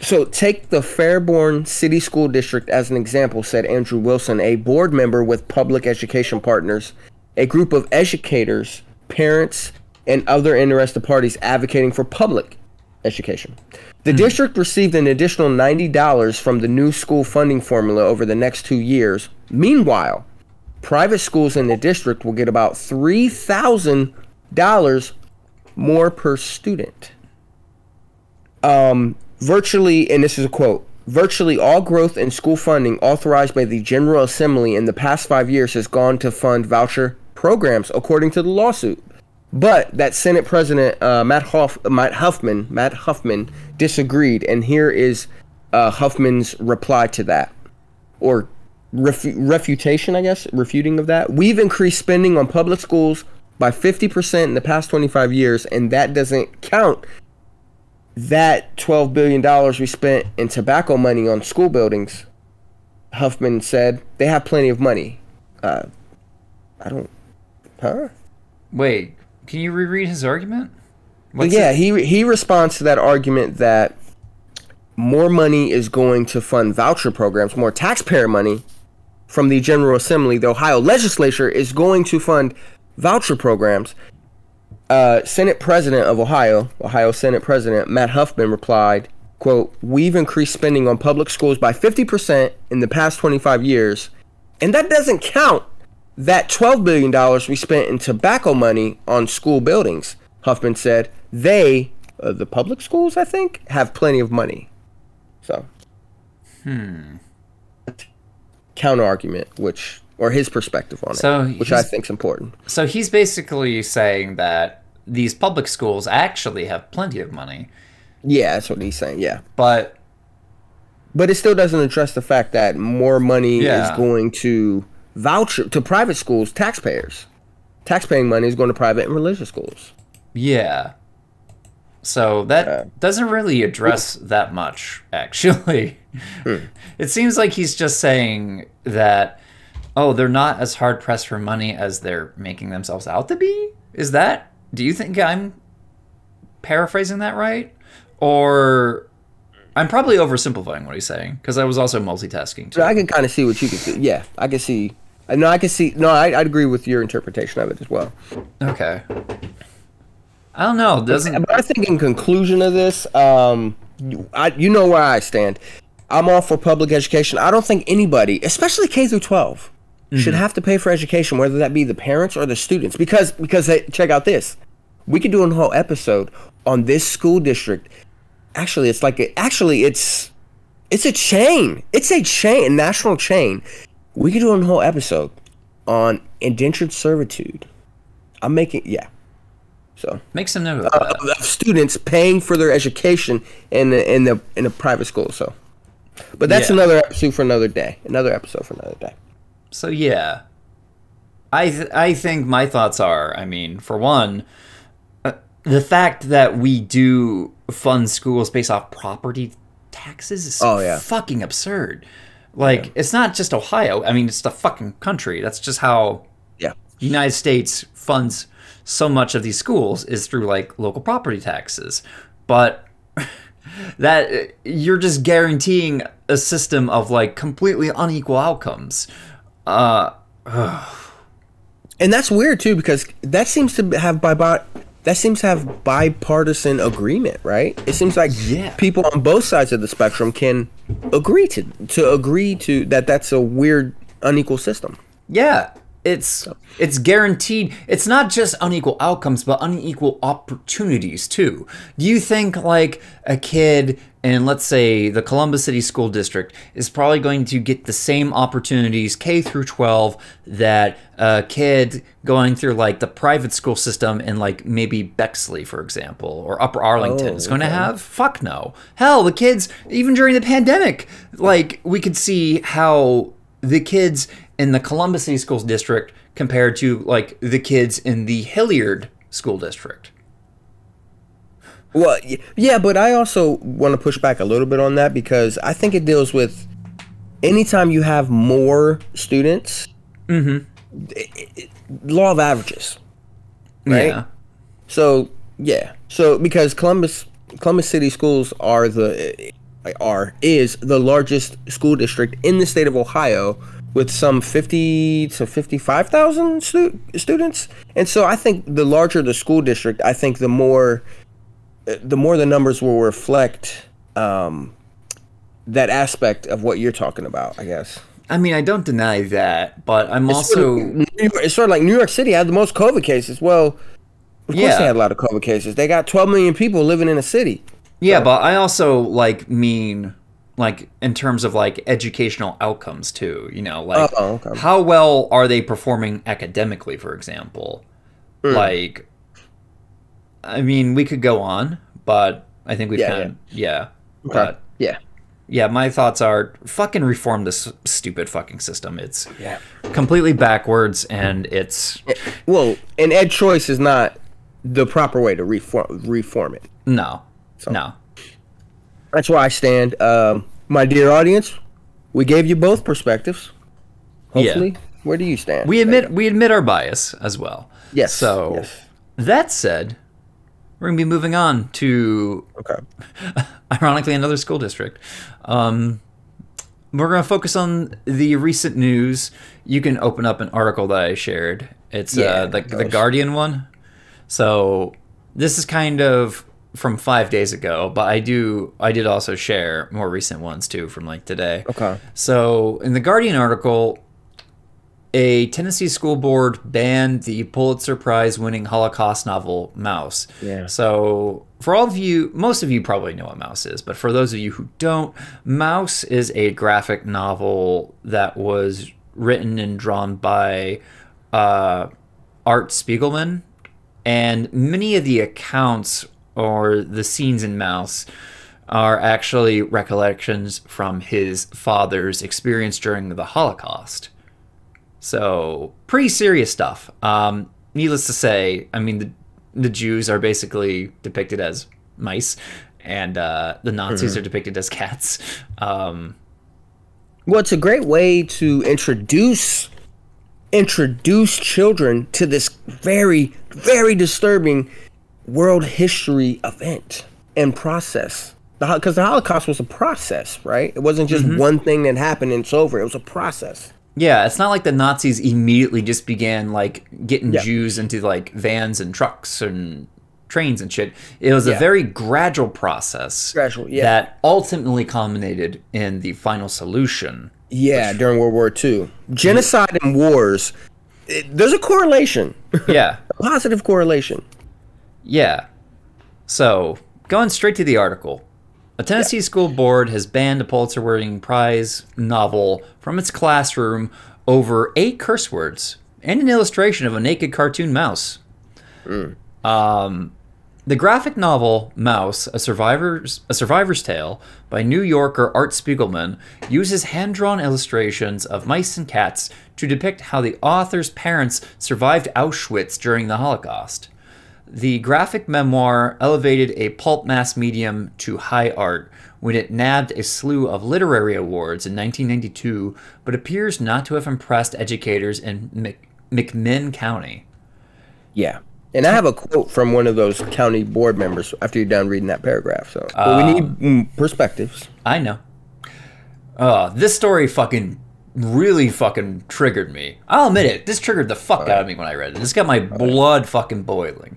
So take the Fairborn City School District as an example, said Andrew Wilson, a board member with Public Education Partners, a group of educators, parents, and other interested parties advocating for public education. The district received an additional $90 from the new school funding formula over the next 2 years. Meanwhile, private schools in the district will get about $3,000 more per student. Virtually, and this is a quote, virtually all growth in school funding authorized by the General Assembly in the past 5 years has gone to fund voucher programs, according to the lawsuit. But that Senate President Matt Huffman disagreed, and here is Huffman's reply to that, or refutation, I guess, refuting of that. We've increased spending on public schools by 50% in the past 25 years, and that doesn't count that $12 billion we spent in tobacco money on school buildings. Huffman said they have plenty of money. Wait. Can you reread his argument? He responds to that argument that more money is going to fund voucher programs, more taxpayer money from the General Assembly. The Ohio legislature is going to fund voucher programs. Senate President of Ohio Senate President Matt Huffman replied, quote, "We've increased spending on public schools by 50% in the past 25 years, and that doesn't count that $12 billion we spent in tobacco money on school buildings, Huffman said, the public schools, I think, have plenty of money. So, counter argument, or his perspective on it, which I think is important. So he's basically saying that these public schools actually have plenty of money. Yeah, that's what he's saying. Yeah, but it still doesn't address the fact that more money is going to voucher to private schools, taxpayers. Taxpaying money is going to private and religious schools. Yeah. So that doesn't really address that much, actually. It seems like he's just saying that, they're not as hard pressed for money as they're making themselves out to be? Do you think I'm paraphrasing that right? Or I'm probably oversimplifying what he's saying, because I was also multitasking too. I can kind of see what you can see. Yeah, I can see. No, I'd agree with your interpretation of it as well. Okay. I don't know. But I think in conclusion of this, you know where I stand. I'm all for public education. I don't think anybody, especially K through 12, should have to pay for education, whether that be the parents or the students. Because check out this. We could do a whole episode on this school district. Actually, it's a chain. It's a chain, a national chain. We could do a whole episode on indentured servitude. So make some note of that. Of students paying for their education in a private school. So, but that's another episode for another day. So yeah, I think my thoughts are, for one, the fact that we do fund schools based off property taxes is fucking absurd. It's not just Ohio. It's the fucking country. That's just how the United States funds so much of these schools is through local property taxes. But that you're just guaranteeing a system of completely unequal outcomes. And that's weird too, because that seems to have bipartisan agreement, right? It seems like people on both sides of the spectrum can agree to that's a weird unequal system. Yeah, it's guaranteed. It's not just unequal outcomes, but unequal opportunities too. Do you think a kid in, let's say, the Columbus City School District is probably going to get the same opportunities K through 12 that a kid going through the private school system in maybe Bexley, for example, or Upper Arlington is going to have? Fuck no. Hell, the kids, even during the pandemic, we could see how the kids in the Columbus City School District compared to the kids in the Hilliard School District. Well, yeah, but I also want to push back a little bit on that, because I think it deals with anytime you have more students, law of averages, right? Yeah. So because Columbus City Schools is the largest school district in the state of Ohio, with some 50 to 55,000 students, and so I think the larger the school district, I think the more the numbers will reflect that aspect of what you're talking about, I guess. I don't deny that, but it's sort of like New York City had the most COVID cases. Well, of course they had a lot of COVID cases. They got 12 million people living in a city. Yeah, but I also mean in terms of educational outcomes too. How well are they performing academically, for example? We could go on, but I think we've But my thoughts are fucking reform this stupid fucking system. It's completely backwards, and it's and ed choice is not the proper way to reform it. No. That's where I stand. My dear audience, we gave you both perspectives. Hopefully, where do you stand? We admit our bias as well. Yes. So that said, we're gonna be moving on to ironically another school district. We're gonna focus on the recent news. You can open up an article that I shared. It's the Guardian one. So this is kind of from 5 days ago, but I did also share more recent ones too from today. Okay. So in the Guardian article, a Tennessee school board banned the Pulitzer Prize-winning Holocaust novel Maus. Yeah. So for all of you, most of you probably know what Maus is, but for those of you who don't, Maus is a graphic novel that was written and drawn by Art Spiegelman, and many of the accounts or the scenes in Maus are actually recollections from his father's experience during the Holocaust. So, pretty serious stuff. Needless to say, I mean, the Jews are basically depicted as mice, and the Nazis are depicted as cats. Well, it's a great way to introduce children to this very, very disturbing world history event and process. Because the Holocaust was a process, right? It wasn't just one thing that happened and it's over. It was a process. Yeah, it's not like the Nazis immediately just began, like, getting Jews into, like, vans and trucks and trains and shit. It was a very gradual process that ultimately culminated in the final solution. Yeah, during World War II. Genocide and wars, there's a correlation. Yeah. A positive correlation. Yeah. So, going straight to the article. A Tennessee school board has banned a Pulitzer-winning prize novel from its classroom over 8 curse words and an illustration of a naked cartoon mouse. The graphic novel Maus, a survivor's tale by New Yorker Art Spiegelman, uses hand-drawn illustrations of mice and cats to depict how the author's parents survived Auschwitz during the Holocaust. The graphic memoir elevated a pulp mass medium to high art when it nabbed a slew of literary awards in 1992, but appears not to have impressed educators in McMinn County. Yeah. And I have a quote from one of those county board members after you're done reading that paragraph. So we need perspectives. I know. This story really fucking triggered me. I'll admit it. This triggered the fuck out of me when I read it. This got my blood fucking boiling.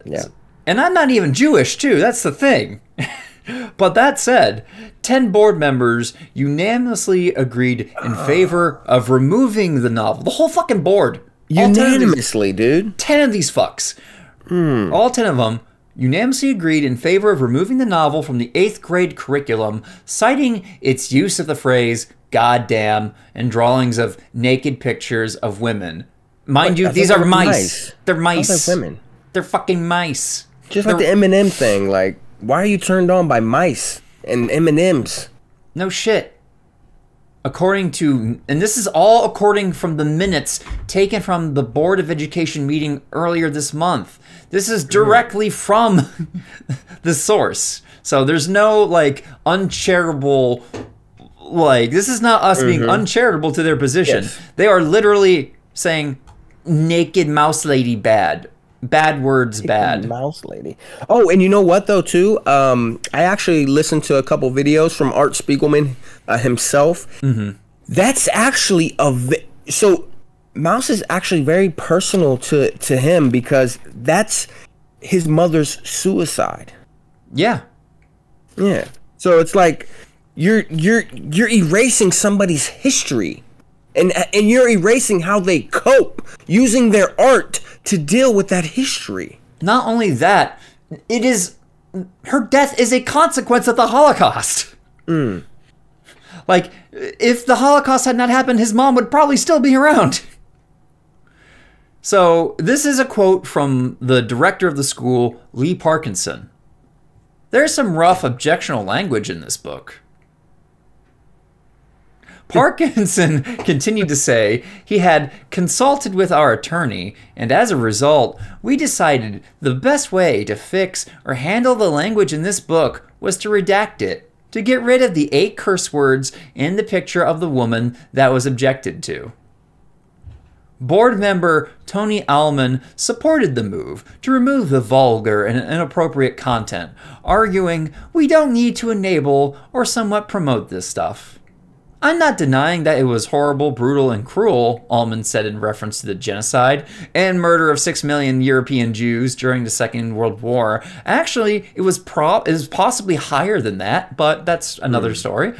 Yeah. And I'm not even Jewish, too. That's the thing. But that said, 10 board members unanimously agreed in favor of removing the novel. The whole fucking board. Unanimously, dude. 10 of these fucks. All 10 of them unanimously agreed in favor of removing the novel from the 8th grade curriculum, citing its use of the phrase goddamn and drawings of naked pictures of women. Mind you, these are mice. They're mice. Like women. They're fucking mice. Just like the M&M thing. Like, why are you turned on by mice and M&Ms? No shit. According to, and this is all according from the minutes taken from the Board of Education meeting earlier this month. This is directly from the source. So there's no, like, uncharitable, like, this is not us being uncharitable to their position. Yes. They are literally saying, naked mouse lady bad. Bad words bad. Mouse lady. Oh, and you know what, though, too? I actually listened to a couple videos from Art Spiegelman himself. That's actually so Maus is actually very personal to him because that's his mother's suicide. Yeah. Yeah. So it's like you're erasing somebody's history. And you're erasing how they cope using their art to deal with that history. Not only that, her death is a consequence of the Holocaust. Like, if the Holocaust had not happened, his mom would probably still be around. So, this is a quote from the director of the school, Lee Parkinson. There's some rough objectionable language in this book. Parkinson continued to say he had consulted with our attorney, and as a result, we decided the best way to fix or handle the language in this book was to redact it, to get rid of the 8 curse words and the picture of the woman that was objected to. Board member Tony Allman supported the move to remove the vulgar and inappropriate content, arguing we don't need to enable or somewhat promote this stuff. I'm not denying that it was horrible, brutal, and cruel, Allman said in reference to the genocide and murder of 6 million European Jews during the Second World War. Actually, it was possibly higher than that, but that's another story.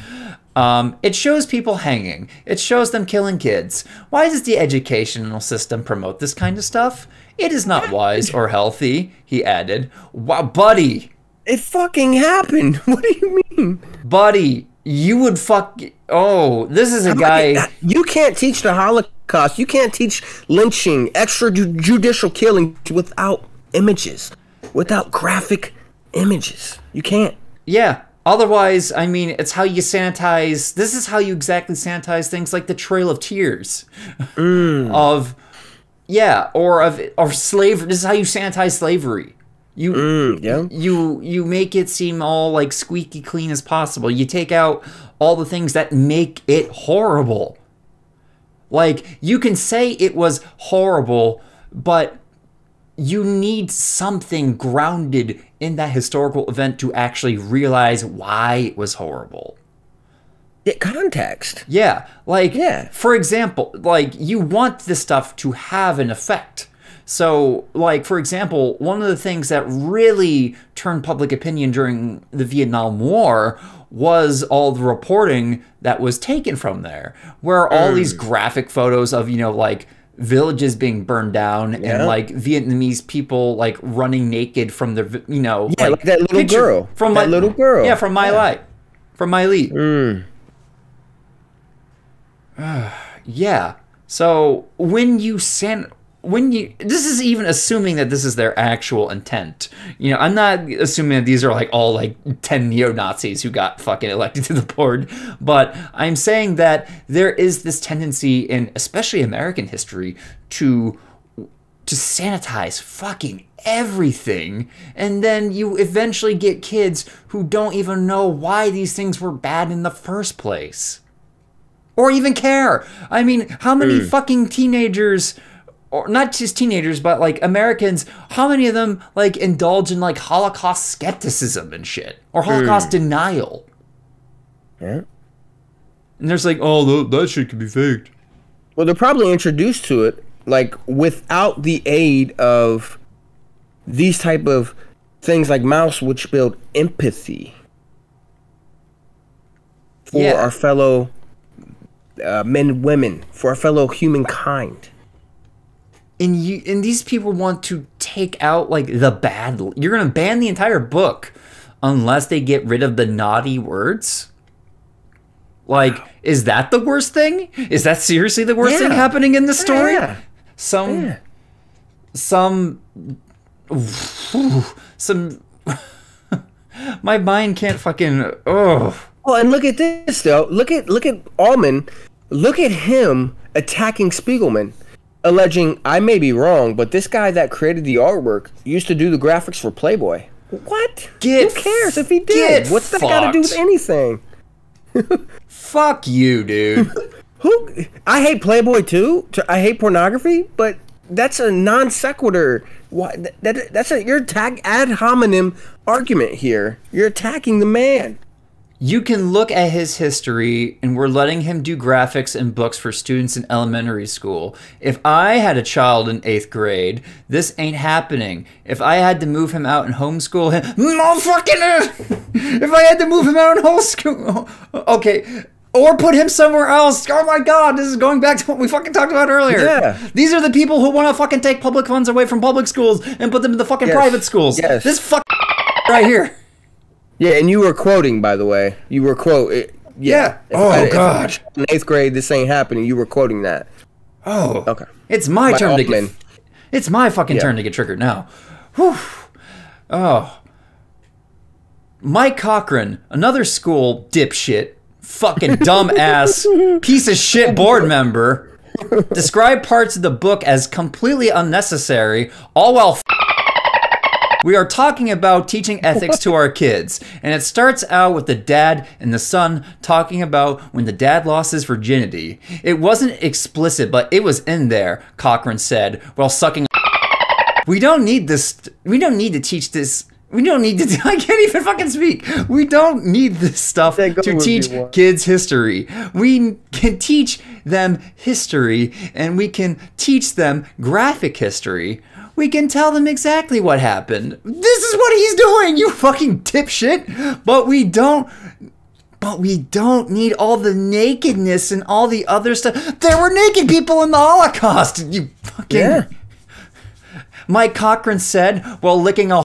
It shows people hanging. It shows them killing kids. Why does the educational system promote this kind of stuff? It is not wise or healthy, he added. Wow, buddy. It fucking happened. What do you mean? Buddy, you would fuck... Oh, this is a guy... You can't teach the Holocaust. You can't teach lynching, extrajudicial killing without images, without graphic images. You can't. Yeah. Otherwise, I mean, it's how you sanitize... This is how you exactly sanitize things like the Trail of Tears. Of... Yeah, or slavery. This is how you sanitize slavery. You make it seem all like squeaky clean as possible. You take out all the things that make it horrible. Like, you can say it was horrible, but you need something grounded in that historical event to actually realize why it was horrible. Context. Yeah, like, for example, like, you want this stuff to have an effect. So, like, for example, one of the things that really turned public opinion during the Vietnam War was all the reporting that was taken from there, where all these graphic photos of, you know, like, villages being burned down and, like, Vietnamese people, like, running naked from their, you know, like that little girl. From that little girl. Yeah, from My Life. From My Lead. Yeah. So when you this is even assuming that this is their actual intent. You know, I'm not assuming that these are like all like 10 neo-Nazis who got fucking elected to the board, but I'm saying that there is this tendency in especially American history to sanitize fucking everything, and then you eventually get kids who don't even know why these things were bad in the first place. Or even care. I mean, how many fucking teenagers, or not just teenagers, but like Americans, how many of them like indulge in like Holocaust skepticism and shit? Or Holocaust denial? Yeah. And there's like, oh, that shit could be faked. Well, they're probably introduced to it like without the aid of these type of things like Mouse, which build empathy for our fellow men and women, for our fellow humankind. And these people want to take out like the bad. You're gonna ban the entire book unless they get rid of the naughty words. Like, is that the worst thing? Is that seriously the worst thing happening in the story? Some my mind can't fucking Oh, and look at this though. Look at Allman. Look at him attacking Spiegelman, alleging, I may be wrong, but this guy that created the artwork used to do the graphics for Playboy. What? Who cares if he did? What's that got to do with anything? Fuck you, dude. I hate Playboy too. I hate pornography, but that's a non sequitur. You're attacking ad hominem argument here. You're attacking the man. You can look at his history, and we're letting him do graphics and books for students in elementary school. If I had a child in 8th grade, this ain't happening. If I had to move him out and homeschool him, no fucking. If I had to move him out and homeschool, okay, or put him somewhere else. Oh my God, this is going back to what we fucking talked about earlier. Yeah, these are the people who want to fucking take public funds away from public schools and put them in the fucking private schools. Yes. This fucking right here. Yeah, and you were quoting, by the way. You were quoting. Yeah. God. In 8th grade, this ain't happening. You were quoting that. Oh. Okay. It's my turn to get. It's my fucking turn to get triggered now. Whew. Oh. Mike Cochran, another school dipshit, fucking dumbass, piece of shit board member, described parts of the book as completely unnecessary, all while. We are talking about teaching ethics to our kids, and it starts out with the dad and the son talking about when the dad lost his virginity. It wasn't explicit, but it was in there, Cochran said, while sucking. We don't need this. We don't need to teach this. We don't need to. I can't even fucking speak. We don't need this stuff to teach kids history. We can teach them history, and we can teach them graphic history. We can tell them exactly what happened. This is what he's doing, you fucking dipshit. But we don't But we don't need all the nakedness and all the other stuff. There were naked people in the Holocaust. You fucking... Yeah. Mike Cochran said while licking a...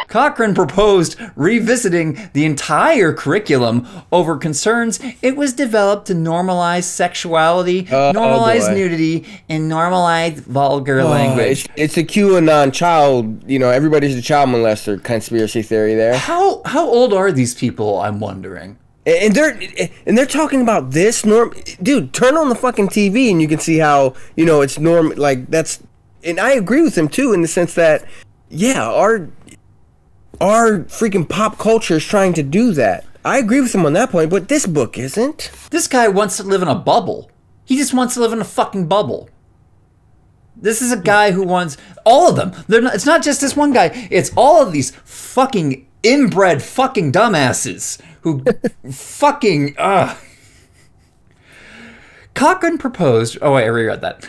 Cochran proposed revisiting the entire curriculum over concerns it was developed to normalize sexuality, normalize nudity, and normalize vulgar language. It's a QAnon child, everybody's a child molester conspiracy theory there. How old are these people, I'm wondering? And they're talking about this dude, turn on the fucking TV and you can see how, it's that's, and I agree with him too in the sense that, yeah, our freaking pop culture is trying to do that. I agree with him on that point, but this book isn't. This guy wants to live in a bubble. He just wants to live in a fucking bubble. This is a guy who wants all of them. It's not just this one guy. It's all of these fucking inbred fucking dumbasses who fucking... Cochran proposed... Oh, wait, I reread that.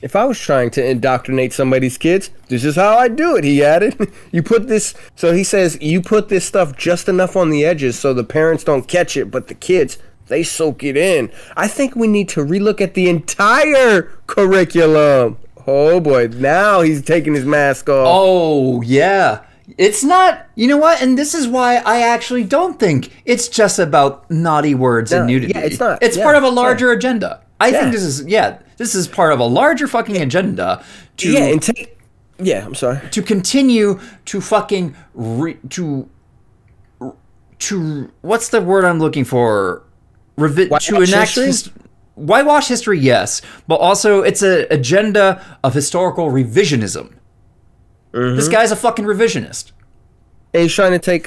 If I was trying to indoctrinate somebody's kids, this is how I do it, he added. You put this, so he says, you put this stuff just enough on the edges so the parents don't catch it, but the kids, they soak it in. I think we need to relook at the entire curriculum. Oh boy, now he's taking his mask off. Oh, yeah. It's not, you know what? And this is why I actually don't think it's just about naughty words and nudity. Yeah, it's not. It's part of a larger agenda. I think this is part of a larger fucking agenda to I'm sorry. To continue to fucking to what's the word I'm looking for? Whitewash history, yes, but also it's an agenda of historical revisionism. Mm-hmm. This guy's a fucking revisionist. And he's trying to take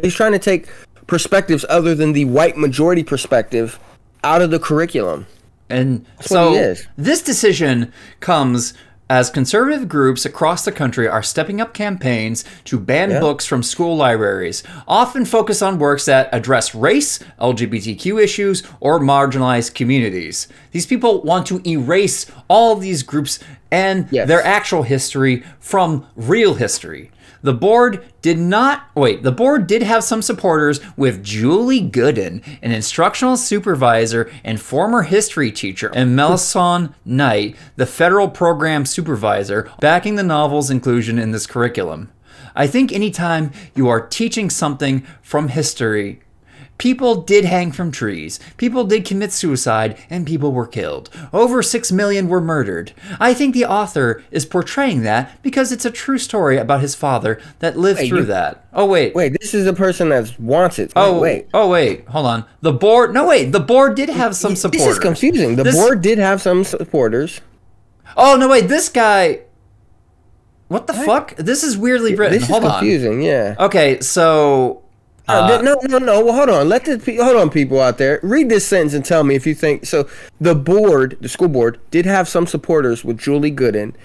he's trying to take perspectives other than the white majority perspective out of the curriculum. And so this decision comes as conservative groups across the country are stepping up campaigns to ban books from school libraries, often focus on works that address race, LGBTQ issues, or marginalized communities. These people want to erase all of these groups and their actual history from real history. The board did have some supporters with Julie Gooden, an instructional supervisor and former history teacher, and Melissa Knight, the federal program supervisor, backing the novel's inclusion in this curriculum. I think anytime you are teaching something from history, people did hang from trees, people did commit suicide, and people were killed. Over 6 million were murdered. I think the author is portraying that because it's a true story about his father that lived through that. Oh, wait. Wait, this is a person that wants it. Wait, hold on. The board did have some supporters. This is confusing. The board did have some supporters. Oh, no, wait, this guy... What the fuck? This is weirdly written. This is confusing, yeah. Okay, so... No. Well, hold on. Hold on, people out there. Read this sentence and tell me if you think so. The school board, did have some supporters with Julie Gooden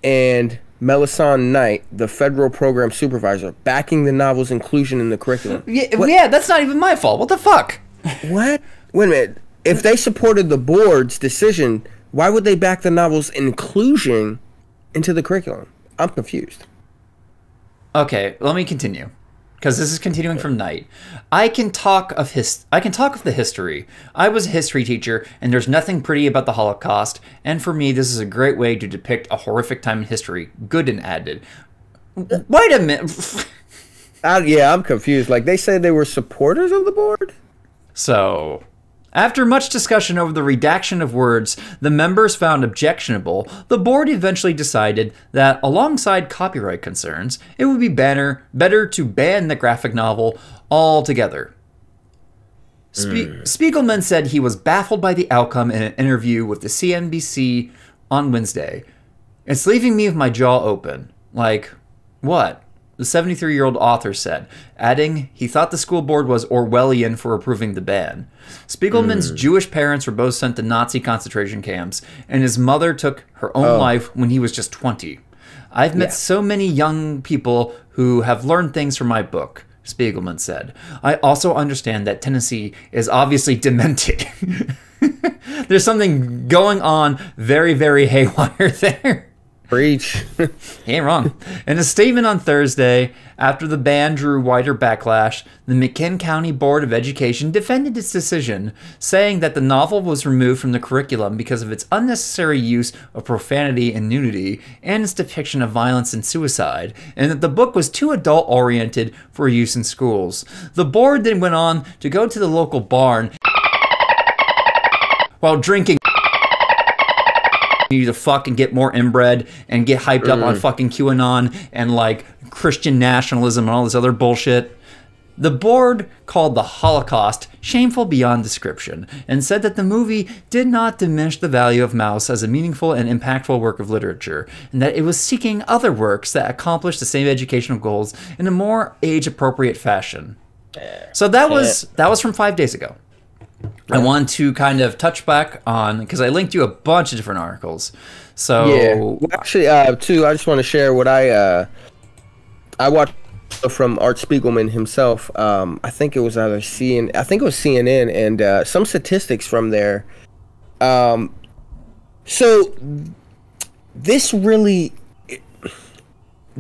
and Melissa Knight, the federal program supervisor, backing the novel's inclusion in the curriculum. Yeah, that's not even my fault. What the fuck? What? Wait a minute. If they supported the board's decision, why would they back the novel's inclusion into the curriculum? I'm confused. Okay, let me continue. Because this is continuing from Knight. I can talk of the history. I was a history teacher, and there's nothing pretty about the Holocaust. And for me, this is a great way to depict a horrific time in history. Gooden added. Wait a minute. I'm confused. Like, they said they were supporters of the board? So, after much discussion over the redaction of words the members found objectionable, the board eventually decided that, alongside copyright concerns, it would be better to ban the graphic novel altogether. Spiegelman said he was baffled by the outcome in an interview with the CNBC on Wednesday. It's leaving me with my jaw open. Like, what? The 73-year-old author said, adding he thought the school board was Orwellian for approving the ban. Spiegelman's Jewish parents were both sent to Nazi concentration camps, and his mother took her own life when he was just 20. I've met so many young people who have learned things from my book, Spiegelman said. I also understand that Tennessee is obviously demented. There's something going on very, very haywire there. Preach. He ain't wrong. In a statement on Thursday, after the ban drew wider backlash, the McKinn County Board of Education defended its decision, saying that the novel was removed from the curriculum because of its unnecessary use of profanity and nudity and its depiction of violence and suicide, and that the book was too adult-oriented for use in schools. The board then went on to go to the local barn while drinking to fucking get more inbred and get hyped up on fucking QAnon and like Christian nationalism and all this other bullshit. The board called the Holocaust shameful beyond description and said that the movie did not diminish the value of Maus as a meaningful and impactful work of literature, and that it was seeking other works that accomplished the same educational goals in a more age-appropriate fashion. So that was from 5 days ago. I want to kind of touch back on, because I linked you a bunch of different articles. So yeah, well, actually, too, I just want to share what I watched from Art Spiegelman himself. I think it was either CNN and some statistics from there. So this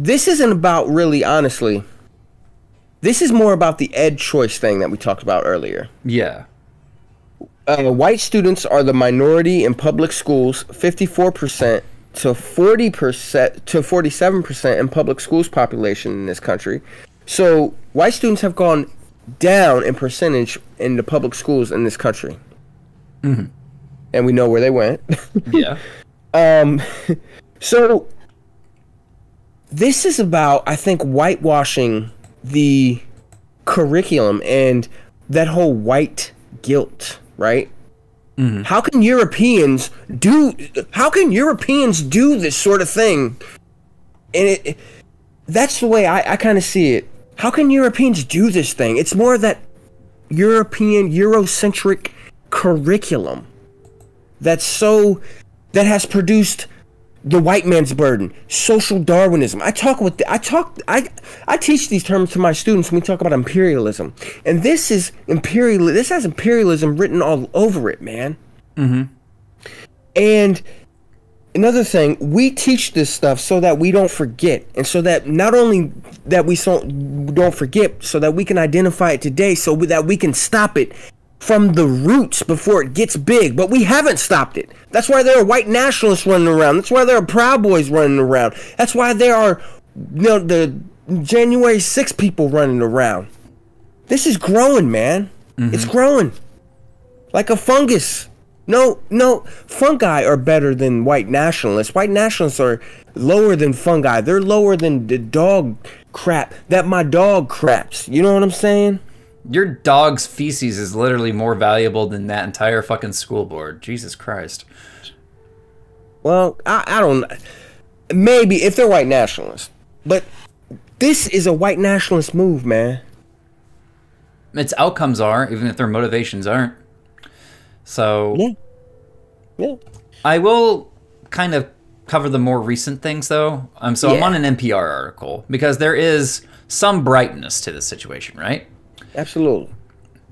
isn't about really, honestly. This is more about the ed choice thing that we talked about earlier. Yeah. White students are the minority in public schools, 54% to 40% to 47% in public schools population in this country. So white students have gone down in percentage in the public schools in this country. Mm-hmm. And we know where they went. Yeah. So this is about, I think, whitewashing the curriculum and that whole white guilt. Right? Mm-hmm. How can Europeans do this sort of thing? And that's the way I kind of see it. How can Europeans do this thing? It's more of that European Eurocentric curriculum that has produced the white man's burden, social Darwinism. I teach these terms to my students when we talk about imperialism. And this has imperialism written all over it, man. Mm-hmm. And another thing, we teach this stuff so that we don't forget. And so that not only that we don't forget, so that we can identify it today, so that we can stop it from the roots before it gets big. But we haven't stopped it. That's why there are white nationalists running around. That's why there are Proud Boys running around. That's why there are the January 6th people running around. This is growing, man. Mm-hmm. It's growing like a fungus. No, fungi are better than white nationalists. White nationalists are lower than fungi. They're lower than the dog crap that my dog craps. You know what I'm saying? Your dog's feces is literally more valuable than that entire fucking school board. Jesus Christ. Well, I don't... Maybe, if they're white nationalists. But this is a white nationalist move, man. Its outcomes are, even if their motivations aren't. So... Yeah. I will kind of cover the more recent things, though. I'm on an NPR article, because there is some brightness to this situation, right? Absolutely.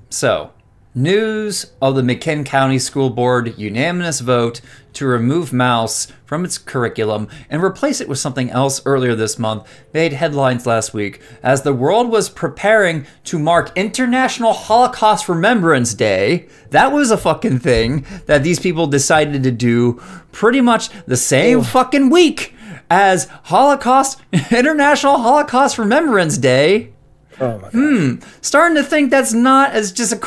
So, news of the McKinn County School Board unanimous vote to remove Maus from its curriculum and replace it with something else earlier this month made headlines last week as the world was preparing to mark International Holocaust Remembrance Day. That was a fucking thing that these people decided to do pretty much the same fucking week as International Holocaust Remembrance Day. Oh my God. Starting to think that's not as just a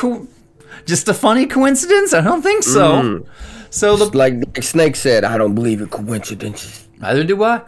funny coincidence. I don't think so. So like Snake said, I don't believe in coincidences. Neither do I.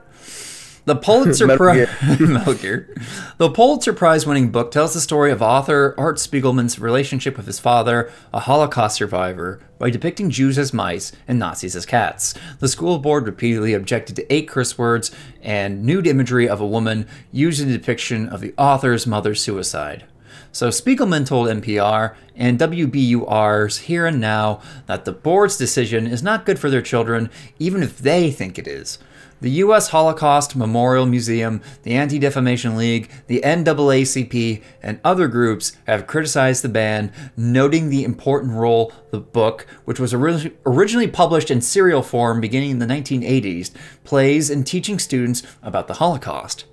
The Pulitzer The Pulitzer Prize-winning book tells the story of author Art Spiegelman's relationship with his father, a Holocaust survivor, by depicting Jews as mice and Nazis as cats. The school board repeatedly objected to 8 curse words and nude imagery of a woman used in the depiction of the author's mother's suicide. So Spiegelman told NPR and WBUR's Here and Now that the board's decision is not good for their children, even if they think it is. The U.S. Holocaust Memorial Museum, the Anti-Defamation League, the NAACP, and other groups have criticized the ban, noting the important role the book, which was originally published in serial form beginning in the 1980s, plays in teaching students about the Holocaust.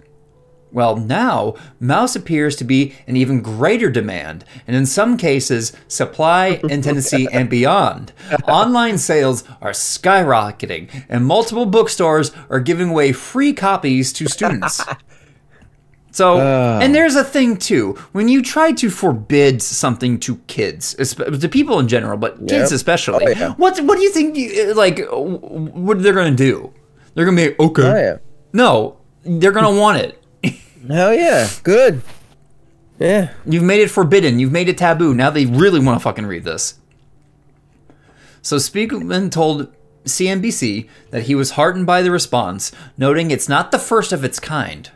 Well, now, mouse appears to be in even greater demand, and in some cases, supply in Tennessee and beyond. Online sales are skyrocketing, and multiple bookstores are giving away free copies to students. So, and there's a thing too. When you try to forbid something to kids, to people in general, but kids especially, what do you think, what they're going to do? They're going to be, okay. No, they're going to want it. Hell yeah. Good. Yeah. You've made it forbidden. You've made it taboo. Now they really want to fucking read this. So Spiegelman told CNBC that he was heartened by the response, noting it's not the first of its kind.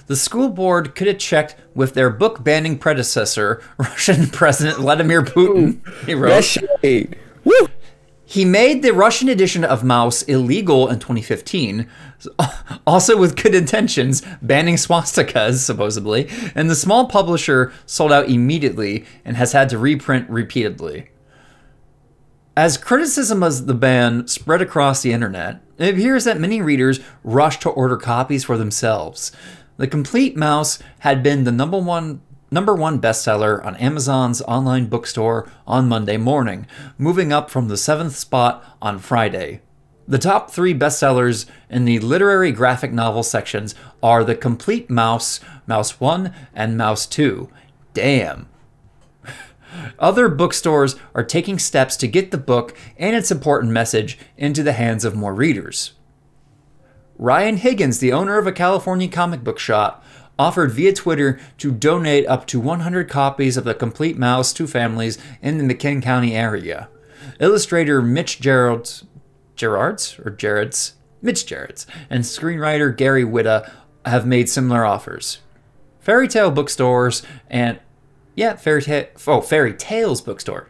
The school board could have checked with their book-banning predecessor, Russian President Vladimir Putin, he wrote. Woo! He made the Russian edition of Mouse illegal in 2015, also with good intentions, banning swastikas, supposedly, and the small publisher sold out immediately and has had to reprint repeatedly. As criticism of the ban spread across the internet, it appears that many readers rushed to order copies for themselves. The Complete Mouse had been the number one bestseller on Amazon's online bookstore on Monday morning, moving up from the 7th spot on Friday. The top 3 bestsellers in the literary graphic novel sections are The Complete Mouse, Mouse 1, and Mouse 2. Damn. Other bookstores are taking steps to get the book and its important message into the hands of more readers. Ryan Higgins, the owner of a California comic book shop, offered via Twitter to donate up to 100 copies of The Complete Mouse to families in the McKinn County area. Illustrator Mitch Gerards and screenwriter Gary Whitta have made similar offers. Fairy Tale Bookstores and Fairy Tales Bookstore,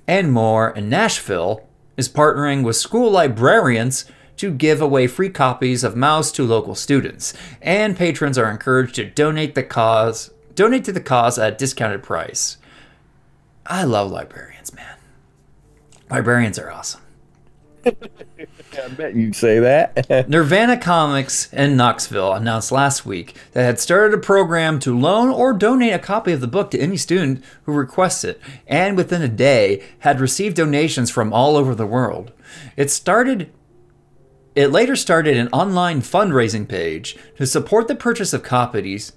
and more in Nashville is partnering with school librarians to give away free copies of Mouse to local students, and patrons are encouraged to donate to the cause at a discounted price. I love librarians, man. Librarians are awesome. I bet you'd say that. Nirvana Comics in Knoxville announced last week that it had started a program to loan or donate a copy of the book to any student who requests it, and within a day had received donations from all over the world. It later started an online fundraising page to support the purchase of copies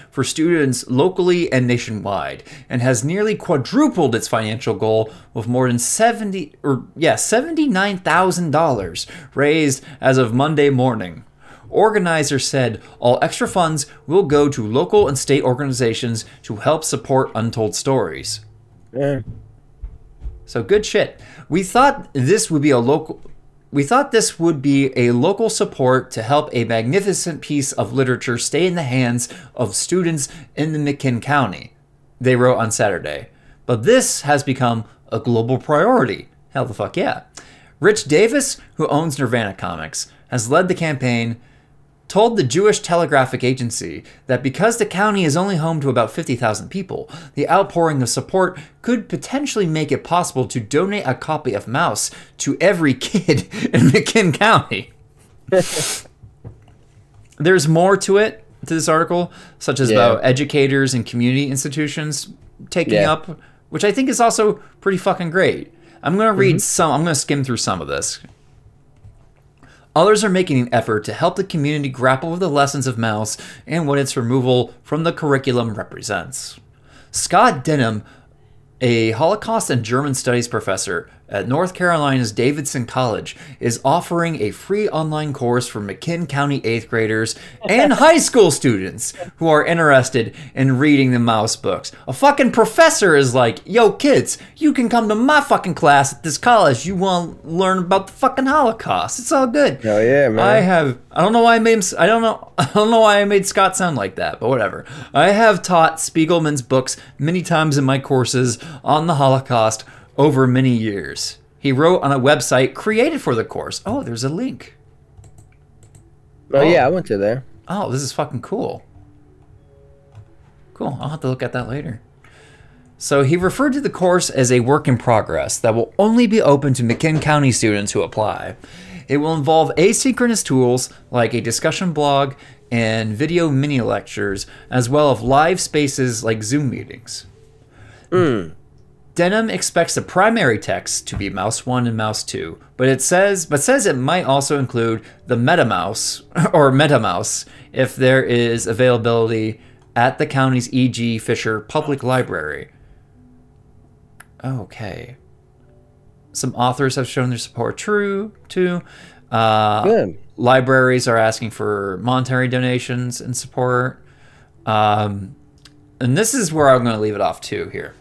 for students locally and nationwide, and has nearly quadrupled its financial goal with more than $79,000 raised as of Monday morning. Organizers said all extra funds will go to local and state organizations to help support untold stories. Yeah. So good shit. We thought this would be a local support to help a magnificent piece of literature stay in the hands of students in the McKinn County, they wrote on Saturday. But this has become a global priority. Hell the fuck yeah. Rich Davis, who owns Nirvana Comics, has led the campaign, told the Jewish Telegraphic Agency that because the county is only home to about 50,000 people, the outpouring of support could potentially make it possible to donate a copy of Mouse to every kid in McKinn County. There's more to this article, such as about educators and community institutions taking up, which I think is also pretty fucking great. I'm going to read I'm going to skim through some of this. Others are making an effort to help the community grapple with the lessons of Mouse and what its removal from the curriculum represents. Scott Denham, a Holocaust and German Studies professor at North Carolina's Davidson College, is offering a free online course for McKinn County 8th graders and high school students who are interested in reading the Mouse books. A fucking professor is like, yo kids, you can come to my fucking class at this college. You want to learn about the fucking Holocaust. It's all good. Hell yeah, man. I don't know why I made Scott sound like that, but whatever. I have taught Spiegelman's books many times in my courses on the Holocaust over many years. He wrote on a website created for the course. Oh, there's a link. Oh, yeah, I went to there. Oh, this is fucking cool. Cool. I'll have to look at that later. So he referred to the course as a work in progress that will only be open to McKinn County students who apply. It will involve asynchronous tools like a discussion blog and video mini lectures, as well as live spaces like Zoom meetings. Denham expects the primary text to be Mouse 1 and Mouse 2, but says it might also include the MetaMouse or MetaMouse if there is availability at the county's E.G. Fisher Public Library. Okay. Some authors have shown their support too. Good. Libraries are asking for monetary donations and support. And this is where I'm going to leave it off too here.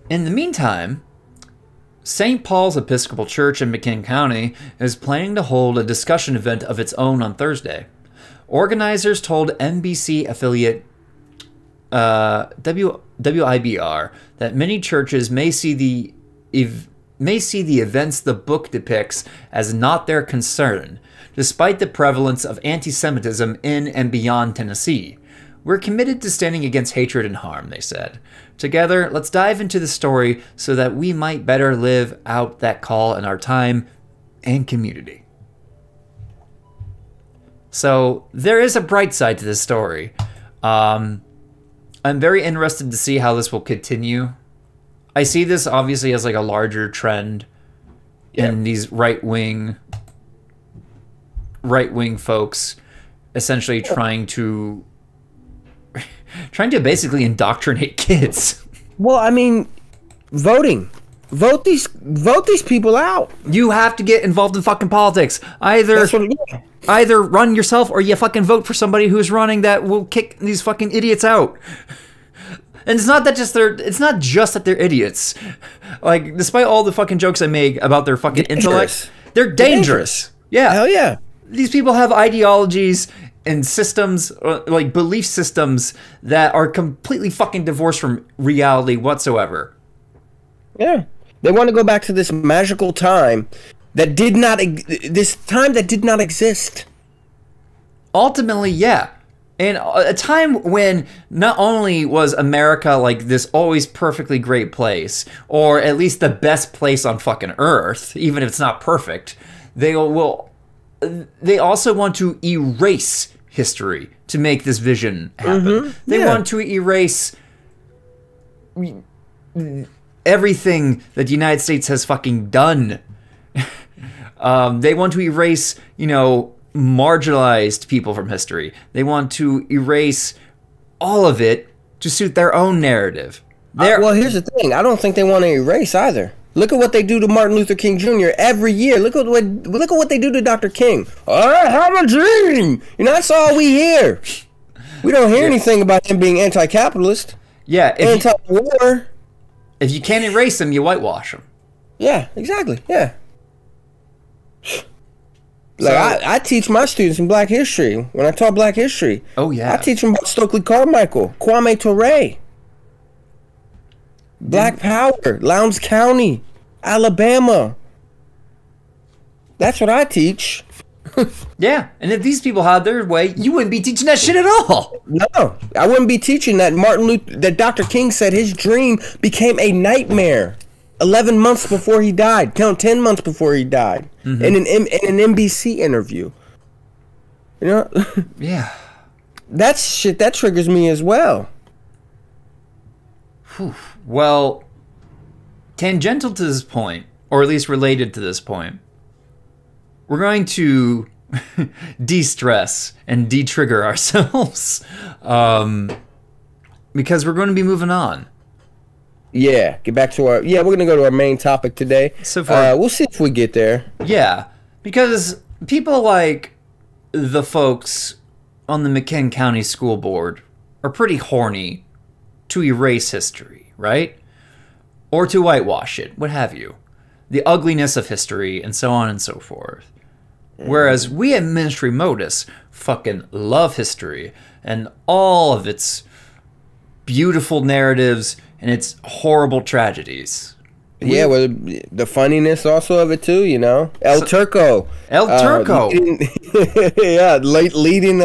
In the meantime, St. Paul's Episcopal Church in McKinn County is planning to hold a discussion event of its own on Thursday. Organizers told NBC affiliate WIBR that many churches may see the events the book depicts as not their concern, despite the prevalence of anti-Semitism in and beyond Tennessee. We're committed to standing against hatred and harm, they said. Together, let's dive into the story so that we might better live out that call in our time and community. So there is a bright side to this story. I'm very interested to see how this will continue. I see this obviously as like a larger trend in these right-wing folks essentially trying to basically indoctrinate kids. Well, I mean, voting. Vote these people out. You have to get involved in fucking politics. Either run yourself or you fucking vote for somebody who's running that will kick these fucking idiots out. And it's not just that they're idiots. Like, despite all the fucking jokes I make about their fucking intellect, they're dangerous. Yeah. Hell yeah. These people have ideologies and systems, like belief systems, that are completely fucking divorced from reality whatsoever. Yeah. They want to go back to this magical time that did not exist. Ultimately, yeah. And a time when not only was America like this always perfectly great place, or at least the best place on fucking earth, even if it's not perfect, they also want to erase history to make this vision happen. They want to erase everything that the United States has fucking done. They want to erase, marginalized people from history. They want to erase all of it to suit their own narrative. Well, here's the thing. I don't think they want to erase either. Look at what they do to Martin Luther King Jr. every year. Look at what they do to Dr. King. I have a dream. That's all we hear. We don't hear anything about him being anti-capitalist. Yeah, anti-war. If you can't erase them, you whitewash them. Yeah, exactly. Yeah. Like I teach my students in Black history. When I taught Black history, I teach them about Stokely Carmichael, Kwame Ture, Black Power, Lowndes County, Alabama. That's what I teach. Yeah, and if these people had their way, you wouldn't be teaching that shit at all. No, I wouldn't be teaching that. That Dr. King said his dream became a nightmare 11 months before he died. Count 10 months before he died. In an NBC interview. Yeah. That's shit that triggers me as well. Whew. Well, tangential to this point, or at least related to this point, we're going to de-stress and de-trigger ourselves because we're going to be moving on. Yeah, get back to we're going to go to our main topic today. So we'll see if we get there. Yeah, because people like the folks on the McKinn County School Board are pretty horny to erase history, right? Or to whitewash it, what have you. The ugliness of history and so on and so forth. Whereas we at Ministrymodus fucking love history and all of its beautiful narratives and its horrible tragedies. Yeah, well, the funniness also of it too, you know. El Turco. El Turco. Leading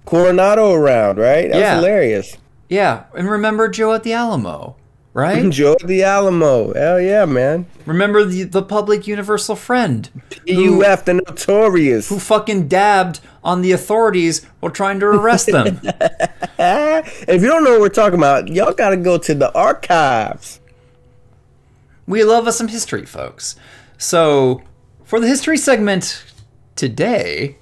Coronado around, right? That was hilarious. Yeah, and remember Joe at the Alamo, right? Joe at the Alamo. Hell yeah, man. Remember the public universal friend. PUF, the notorious. Who fucking dabbed on the authorities while trying to arrest them. If you don't know what we're talking about, y'all got to go to the archives. We love us some history, folks. So, for the history segment today,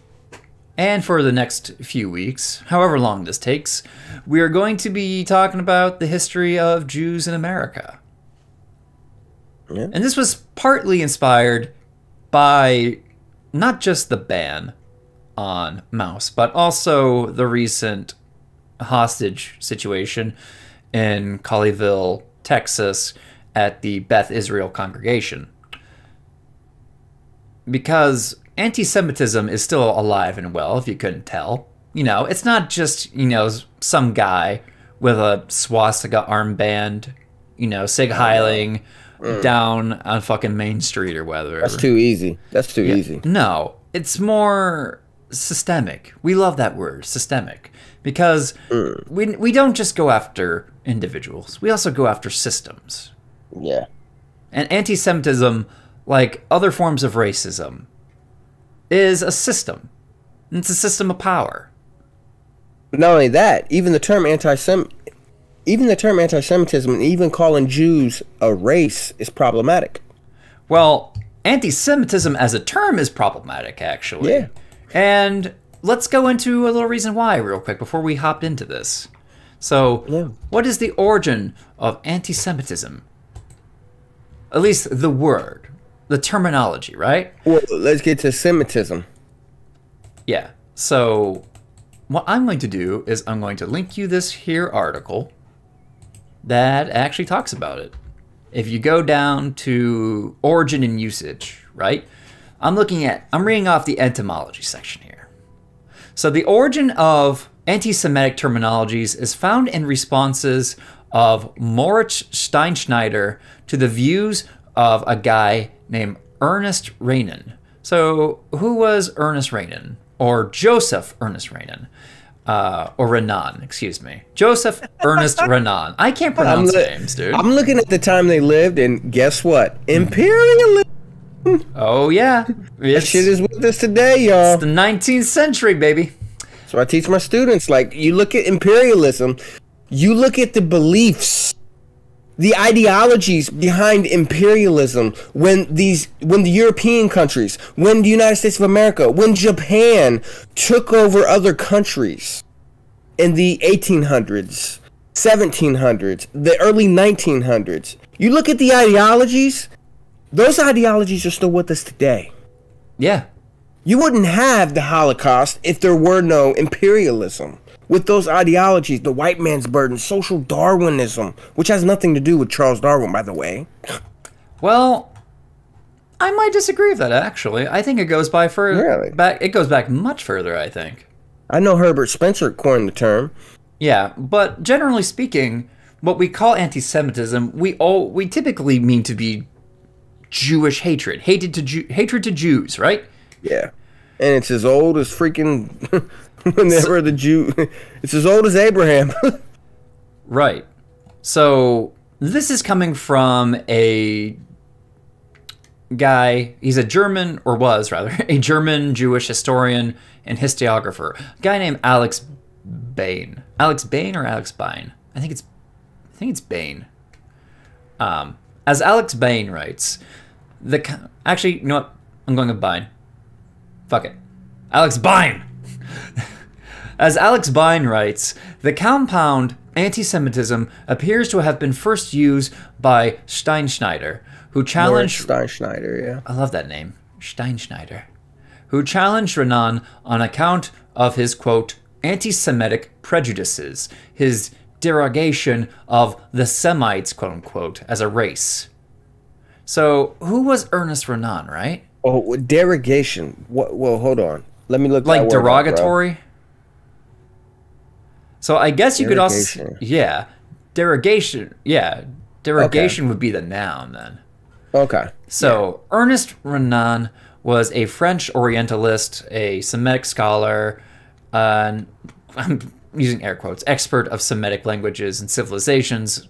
and for the next few weeks, however long this takes, we are going to be talking about the history of Jews in America. Yeah. And this was partly inspired by not just the ban on Mouse, but also the recent hostage situation in Colleyville, Texas, at the Beth Israel congregation. Because anti-Semitism is still alive and well, if you couldn't tell. You know, it's not just, you know, some guy with a swastika armband, you know, sig heiling down on fucking Main Street or whatever. That's too easy. That's too easy. No, it's more systemic. We love that word, systemic. Because we don't just go after individuals. We also go after systems. Yeah. And anti-Semitism, like other forms of racism, is a system. It's a system of power. But not only that, even the term anti-Semitism and even calling Jews a race is problematic. Well, anti-Semitism as a term is problematic, actually. Yeah. And let's go into a little reason why real quick before we hop into this. So, What is the origin of anti-Semitism? At least the word, the terminology, right? Well, let's get to Semitism. Yeah. So, what I'm going to do is I'm going to link you this here article that actually talks about it. If you go down to origin and usage, right? I'm reading off the etymology section here. So, the origin of anti-Semitic terminologies is found in responses of Moritz Steinschneider to the views of a guy named Ernest Renan. So, who was Ernest Renan? Or Joseph Ernest Renan? Or Renan, excuse me. Joseph Ernest Renan. I can't pronounce names, dude. I'm looking at the time they lived, and guess what? Imperialism. Oh, yeah. That shit is with us today, y'all. It's the 19th century, baby. So I teach my students, like, you look at imperialism, you look at the beliefs, the ideologies behind imperialism when the European countries, when the United States of America, when Japan took over other countries in the 1800s, 1700s, the early 1900s. You look at the ideologies, those ideologies are still with us today. Yeah. You wouldn't have the Holocaust if there were no imperialism. With those ideologies, the white man's burden, social Darwinism, which has nothing to do with Charles Darwin, by the way. Well, I might disagree with that, actually. I think it goes back much further, I think. I know Herbert Spencer coined the term. Yeah, but generally speaking, what we call anti-Semitism, we typically mean to be Jewish hatred. Hatred to Jews, right? Yeah. And it's as old as freaking... Whenever the Jew, it's as old as Abraham. Right. So this is coming from a guy, he's a German, or was rather, a German Jewish historian and historiographer, a guy named Alex Bain. Alex Bain or Alex Bain? I think it's Bain. As Alex Bain writes, actually, you know what? I'm going with Bain. Fuck it. Alex Bain! As Alex Bain writes, the compound anti-Semitism appears to have been first used by Steinschneider, who challenged... Steinschneider, yeah. I love that name. Steinschneider. Who challenged Renan on account of his, quote, anti-Semitic prejudices, his derogation of the Semites, quote unquote, as a race. So, who was Ernest Renan, right? Oh, derogation. Well, hold on. Let me look. Like derogatory? Up, so I guess you could also... Yeah. Derogation. Yeah. Derogation would be the noun then. Okay. So Ernest Renan was a French Orientalist, a Semitic scholar, I'm using air quotes, expert of Semitic languages and civilizations,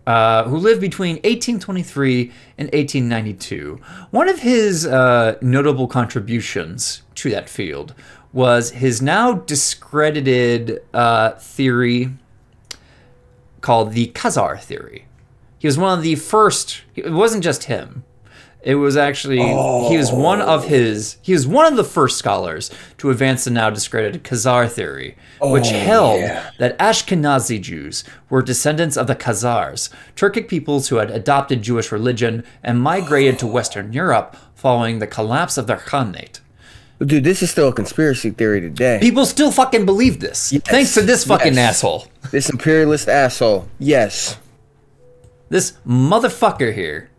who lived between 1823 and 1892. One of his notable contributions to that field was his now discredited theory called the Khazar theory. He was one of the first. It wasn't just him. It was actually he was one of the first scholars to advance the now discredited Khazar theory, which held that Ashkenazi Jews were descendants of the Khazars, Turkic peoples who had adopted Jewish religion and migrated to Western Europe following the collapse of their Khanate. Dude, this is still a conspiracy theory today. People still fucking believe this. Yes. Thanks to this fucking asshole. This imperialist asshole. Yes. This motherfucker here.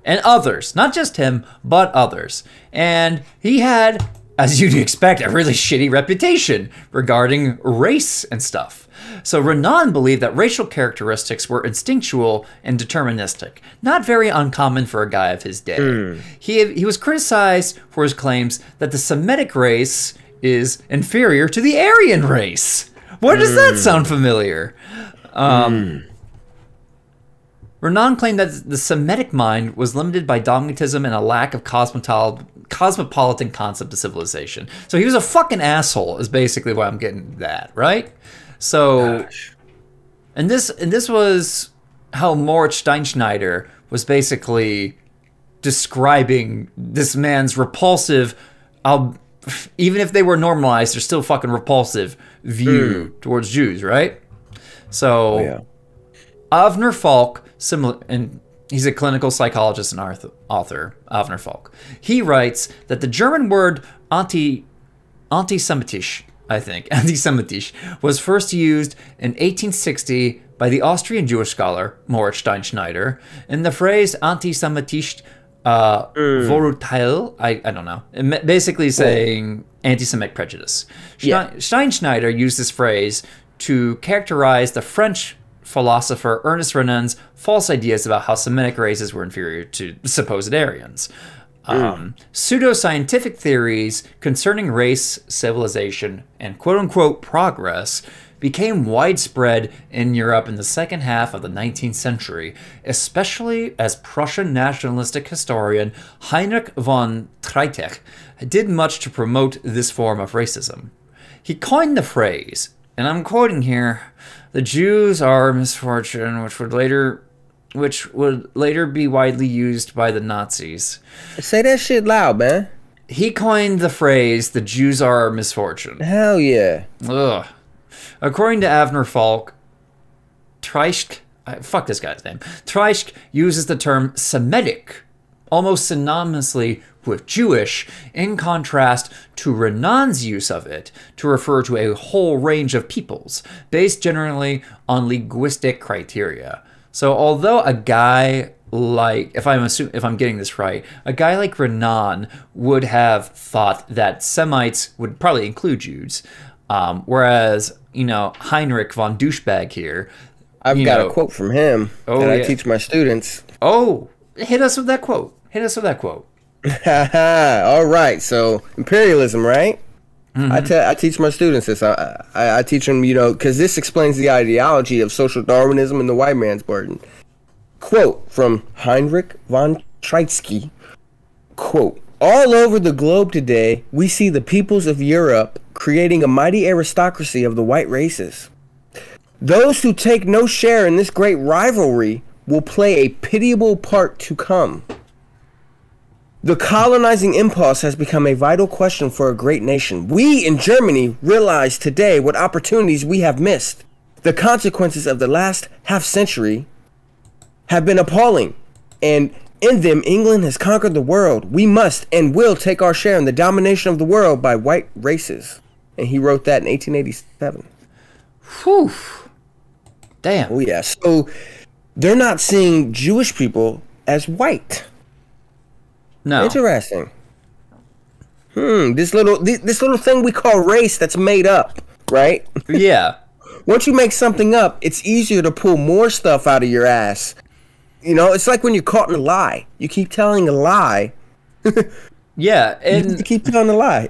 And others. Not just him, but others. And he had, as you'd expect, a really shitty reputation regarding race and stuff. So Renan believed that racial characteristics were instinctual and deterministic, not very uncommon for a guy of his day. He was criticized for his claims that the Semitic race is inferior to the Aryan race. Why does that sound familiar? Renan claimed that the Semitic mind was limited by dogmatism and a lack of cosmopolitan concept of civilization. So he was a fucking asshole, is basically why I'm getting that, right? So, and this was how Moritz Steinschneider was basically describing this man's repulsive, even if they were normalized, they're still fucking repulsive view towards Jews, right? So, Avner Falk, and he's a clinical psychologist and author, Avner Falk. He writes that the German word antisemitisch, antisemitisch, was first used in 1860 by the Austrian Jewish scholar Moritz Steinschneider, and the phrase antisemitisch Vorurteil, I don't know, basically saying anti-Semitic prejudice. Steinschneider used this phrase to characterize the French philosopher Ernest Renan's false ideas about how Semitic races were inferior to supposed Aryans. Pseudo-scientific theories concerning race, civilization, and quote-unquote progress became widespread in Europe in the second half of the 19th century, especially as Prussian nationalistic historian Heinrich von Treitschke did much to promote this form of racism. He coined the phrase, and I'm quoting here, "The Jews are a misfortune," which would later be widely used by the Nazis. Say that shit loud, man. He coined the phrase, "The Jews are a misfortune." Hell yeah. Ugh. According to Avner Falk, Treitschke, fuck this guy's name, Treitschke uses the term Semitic almost synonymously with Jewish, in contrast to Renan's use of it to refer to a whole range of peoples, based generally on linguistic criteria. So although a guy like, if I'm getting this right, a guy like Renan would have thought that Semites would probably include Jews, whereas, Heinrich von Douchebag here, I've got a quote from him that I teach my students. Oh, hit us with that quote. All right, so imperialism, right? I teach my students this. I teach them, because this explains the ideology of social Darwinism and the white man's burden. Quote from Heinrich von Treitschke. Quote, "All over the globe today, we see the peoples of Europe creating a mighty aristocracy of the white races. Those who take no share in this great rivalry will play a pitiable part to come. The colonizing impulse has become a vital question for a great nation. We in Germany realize today what opportunities we have missed. The consequences of the last half-century have been appalling, and in them England has conquered the world. We must and will take our share in the domination of the world by white races." And he wrote that in 1887. Whew. Damn. Oh yeah. So they're not seeing Jewish people as white. No. Interesting. This little thing we call race that's made up, right? Yeah. Once you make something up, it's easier to pull more stuff out of your ass You know, it's like when you're caught in a lie. You keep telling a lie. Yeah, and you keep telling a lie.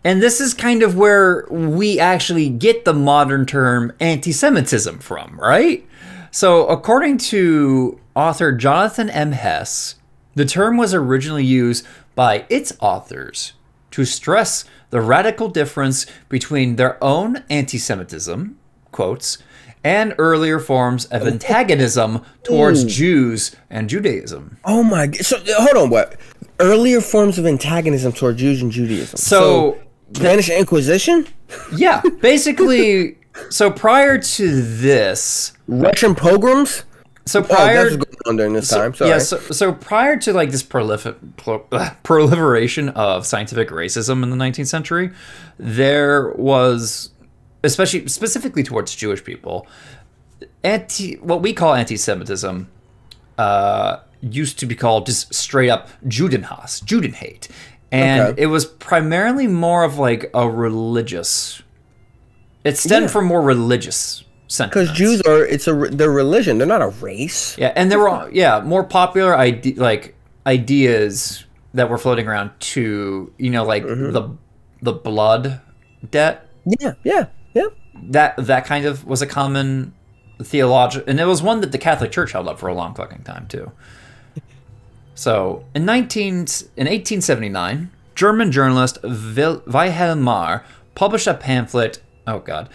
And this is kind of where we actually get the modern term anti-Semitism from, right? So according to author Jonathan M. Hess, the term was originally used by its authors to stress the radical difference between their own anti-Semitism, quotes, and earlier forms of antagonism towards Jews and Judaism. Oh my God. So, hold on, what? Earlier forms of antagonism toward Jews and Judaism. So Spanish Inquisition? Yeah, basically, so prior to this... Russian pogroms? So prior... that's what's going on during this time, sorry. Yeah, so prior to like this proliferation of scientific racism in the 19th century, there was... specifically towards Jewish people, what we call anti-Semitism used to be called just straight up Judenhass, Juden hate, and it was primarily more of like a religious. It stemmed from more religious sentiments. Because Jews are their religion. They're not a race. Yeah, and there were more popular ideas that were floating around too. You know, like the blood debt. Yeah. That kind of was a common theology, and it was one that the Catholic Church held up for a long fucking time too. So in 1879, German journalist Wilhelm Marr published a pamphlet. Oh God,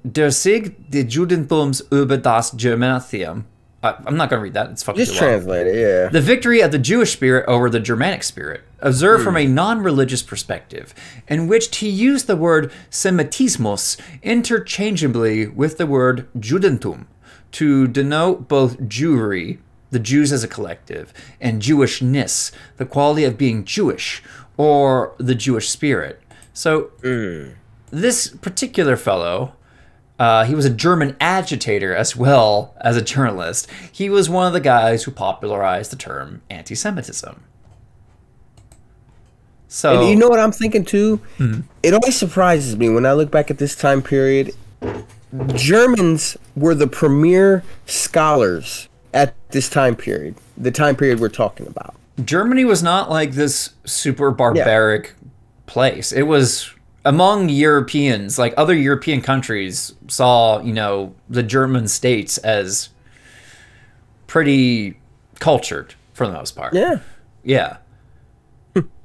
Der Sieg des Judentums über das Germanium. I'm not going to read that. It's fucking just translate it. Yeah. The victory of the Jewish spirit over the Germanic spirit, observed from a non-religious perspective, in which he used the word Semitismus interchangeably with the word Judentum to denote both Jewry, the Jews as a collective, and Jewishness, the quality of being Jewish, or the Jewish spirit. So this particular fellow... he was a German agitator as well as a journalist. He was one of the guys who popularized the term anti-Semitism. So, and you know what I'm thinking too? It always surprises me when I look back at this time period. Germans were the premier scholars at this time period, the time period we're talking about. Germany was not like this super barbaric place. It was... among Europeans, like other European countries saw, you know, the German states as pretty cultured for the most part. Yeah.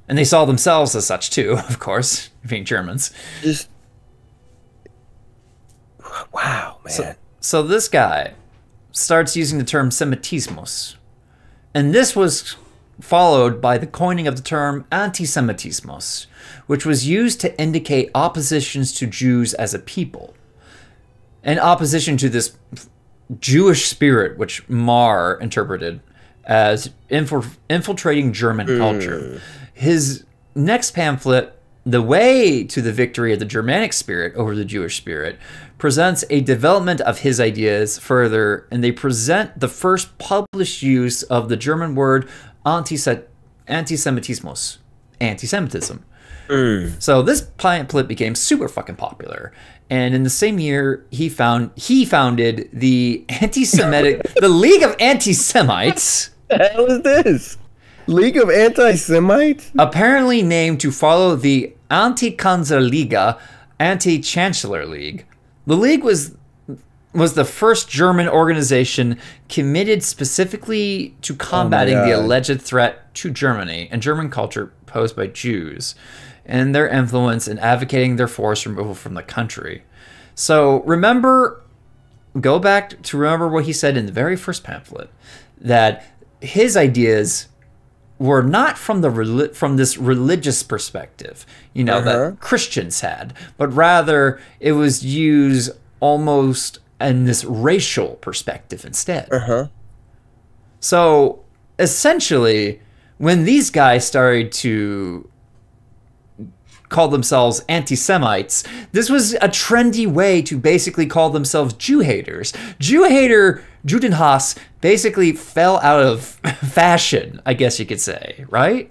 And they saw themselves as such too, of course, being Germans. Just wow, man. So this guy starts using the term Semitismus. And this was followed by the coining of the term Antisemitismus, which was used to indicate oppositions to Jews as a people, and opposition to this Jewish spirit, which Marr interpreted as infiltrating German culture. His next pamphlet, The Way to the Victory of the Germanic Spirit over the Jewish Spirit, presents a development of his ideas further, and they present the first published use of the German word antisemitismus, anti-Semitism. So this pamphlet became super fucking popular, and in the same year he founded the the League of Anti-Semites. The hell is this? League of Anti-Semites? Apparently named to follow the Anti-Kanzlerliga, Anti-Chancellor League. The League was the first German organization committed specifically to combating the alleged threat to Germany and German culture posed by Jews, and their influence in advocating their forced removal from the country. So go back to remember what he said in the very first pamphlet, that his ideas were not from this religious perspective, you know, that Christians had, but rather it was used almost in this racial perspective instead. So essentially, when these guys started to call themselves anti-Semites, this was a trendy way to basically call themselves Jew haters. Jew hater, Judenhass, basically fell out of fashion, I guess you could say, right?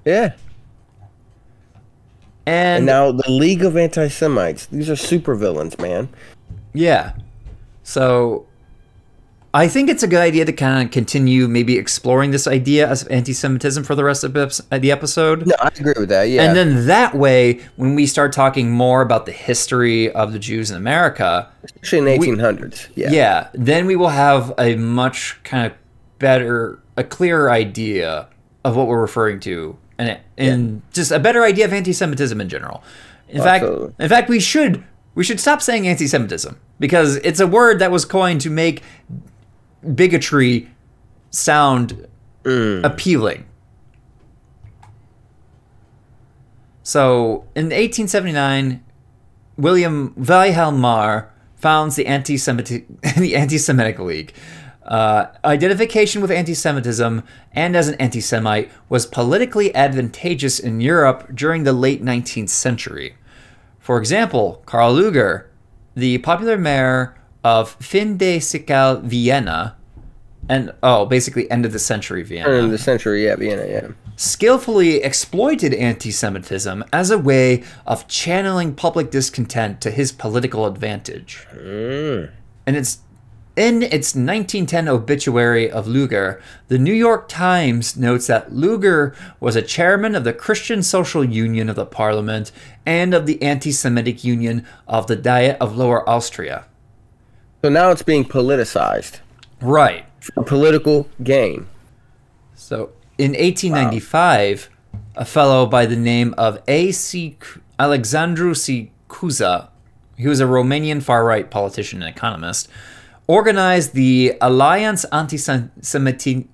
Yeah. And now the League of Anti-Semites, these are supervillains, man. Yeah. So I think it's a good idea to kind of continue maybe exploring this idea of anti-Semitism for the rest of the episode. No, I agree with that, yeah. And then that way, when we start talking more about the history of the Jews in America... Especially in the 1800s, yeah. Yeah, then we will have a much kind of better, a clearer idea of what we're referring to, and just a better idea of anti-Semitism in general. In fact, we should stop saying anti-Semitism, because it's a word that was coined to make bigotry sound appealing. So in 1879, Wilhelm Marr founds the Anti-Semitic League. Identification with anti-Semitism and as an anti-Semite was politically advantageous in Europe during the late 19th century. For example, Karl Lueger, the popular mayor of Fin de Siècle, Vienna, and basically end of the century Vienna. End of the century, yeah, Vienna, yeah. Skillfully exploited anti-Semitism as a way of channeling public discontent to his political advantage. And in its 1910 obituary of Lueger, the New York Times notes that Lueger was a chairman of the Christian Social Union of the Parliament and of the Anti-Semitic Union of the Diet of Lower Austria. So now it's being politicized. Right. For political gain. So in 1895, a fellow by the name of Alexandru Cuza, he was a Romanian far-right politician and economist, organized the Alliance Antisemitique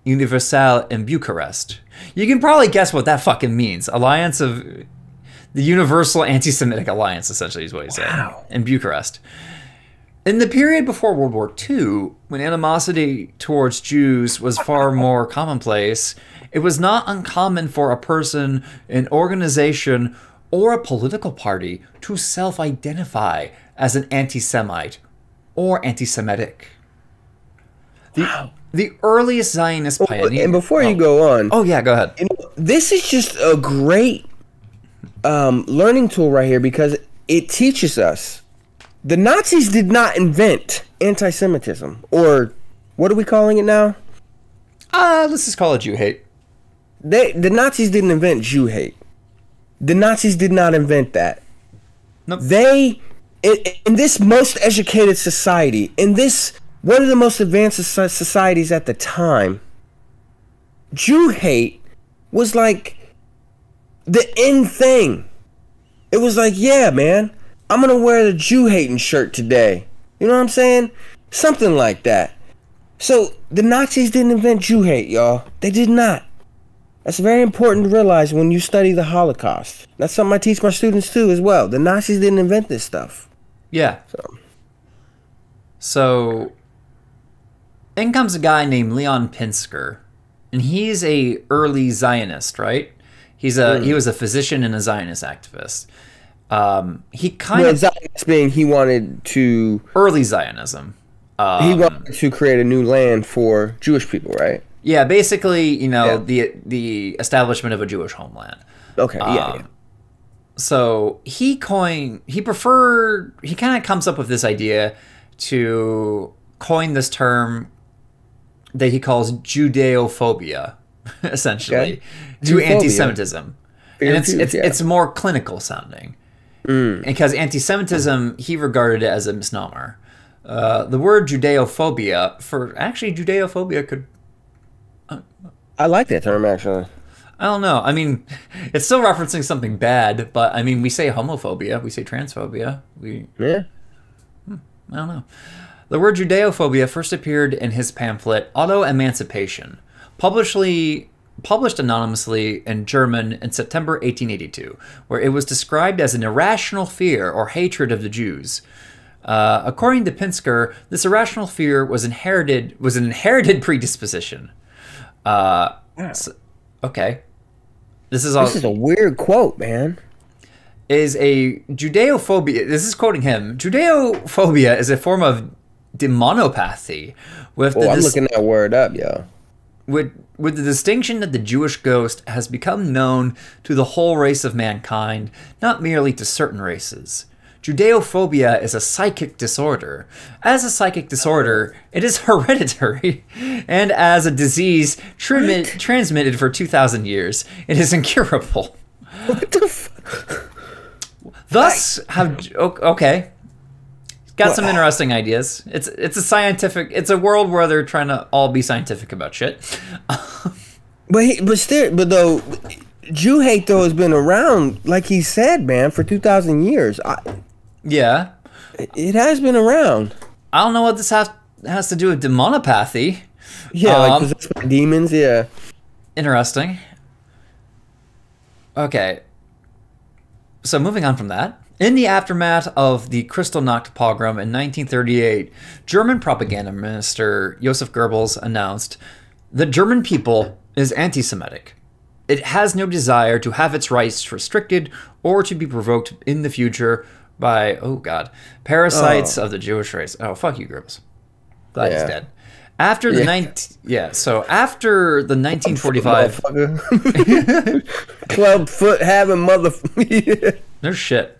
Universelle in Bucharest. You can probably guess what that fucking means. Alliance of the Universal Anti-Semitic Alliance, essentially, is what he said. In Bucharest. In the period before World War II, when animosity towards Jews was far more commonplace, it was not uncommon for a person, an organization, or a political party to self-identify as an anti-Semite or anti-Semitic. The earliest Zionist pioneer... And before you go on... Oh, yeah, go ahead. This is just a great learning tool right here, because it teaches us the Nazis did not invent anti-Semitism, or what are we calling it now? Let's just call it Jew hate. The Nazis didn't invent Jew hate. The Nazis did not invent that. Nope. In this most educated society, in this one of the most advanced societies at the time, Jew hate was like the in thing. It was like, yeah, man, I'm gonna wear the Jew hating shirt today. You know what I'm saying? Something like that. So the Nazis didn't invent Jew hate, y'all. They did not. That's very important to realize when you study the Holocaust. That's something I teach my students too as well. The Nazis didn't invent this stuff. Yeah. So in comes a guy named Leon Pinsker, and he's a early Zionist, right? He was a physician and a Zionist activist. Zionist being he wanted to early Zionism. He wanted to create a new land for Jewish people, right? Yeah, basically, the establishment of a Jewish homeland. Okay, yeah. So he kind of comes up with this idea to coin this term that he calls Judeophobia, essentially, to anti-Semitism. And it's more clinical sounding. Because anti-Semitism, he regarded it as a misnomer. The word Judeophobia, Judeophobia could... I like that term, actually. I don't know. I mean, it's still referencing something bad, but I mean, we say homophobia, we say transphobia. I don't know. The word Judeophobia first appeared in his pamphlet Auto-Emancipation, published anonymously in German in September 1882, where it was described as an irrational fear or hatred of the Jews. According to Pinsker, this irrational fear was an inherited predisposition. Okay. This is a weird quote, man. Is a Judeophobia, this is quoting him, Judeophobia is a form of demonopathy. I'm looking that word up, yo. With the distinction that the Jewish ghost has become known to the whole race of mankind, not merely to certain races. Judeophobia is a psychic disorder. As a psychic disorder, it is hereditary, and as a disease transmitted for 2,000 years, it is incurable. What the fuck? Thus, okay. Got some interesting ideas. It's a world where they're trying to all be scientific about shit. But though, Jew hate though has been around, like he said, man, for 2,000 years. Yeah, it has been around. I don't know what this has to do with demonopathy. Yeah, like possessed by demons. Yeah, interesting. Okay, so moving on from that. In the aftermath of the Kristallnacht pogrom in 1938, German propaganda minister Joseph Goebbels announced, "The German people is anti-Semitic. It has no desire to have its rights restricted or to be provoked in the future by, parasites of the Jewish race." Oh, fuck you, Goebbels. Glad he's dead. After the after the 1945 club foot having motherfucker. No shit.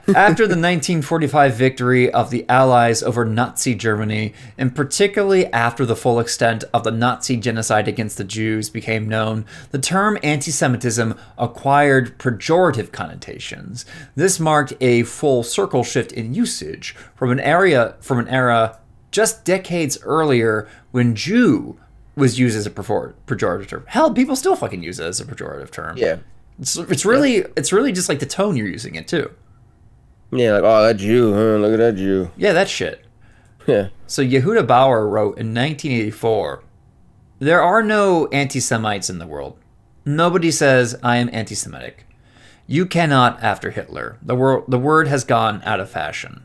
After the 1945 victory of the Allies over Nazi Germany, and particularly after the full extent of the Nazi genocide against the Jews became known, the term anti-Semitism acquired pejorative connotations. This marked a full circle shift in usage from an era just decades earlier when Jew was used as a pejorative term. Hell, people still fucking use it as a pejorative term. Yeah. It's really just like the tone you're using it too. Yeah, like, oh, that Jew, huh? Look at that Jew. Yeah, that shit. Yeah. So Yehuda Bauer wrote in 1984, "There are no anti-Semites in the world. Nobody says I am anti-Semitic. You cannot after Hitler. The word has gone out of fashion."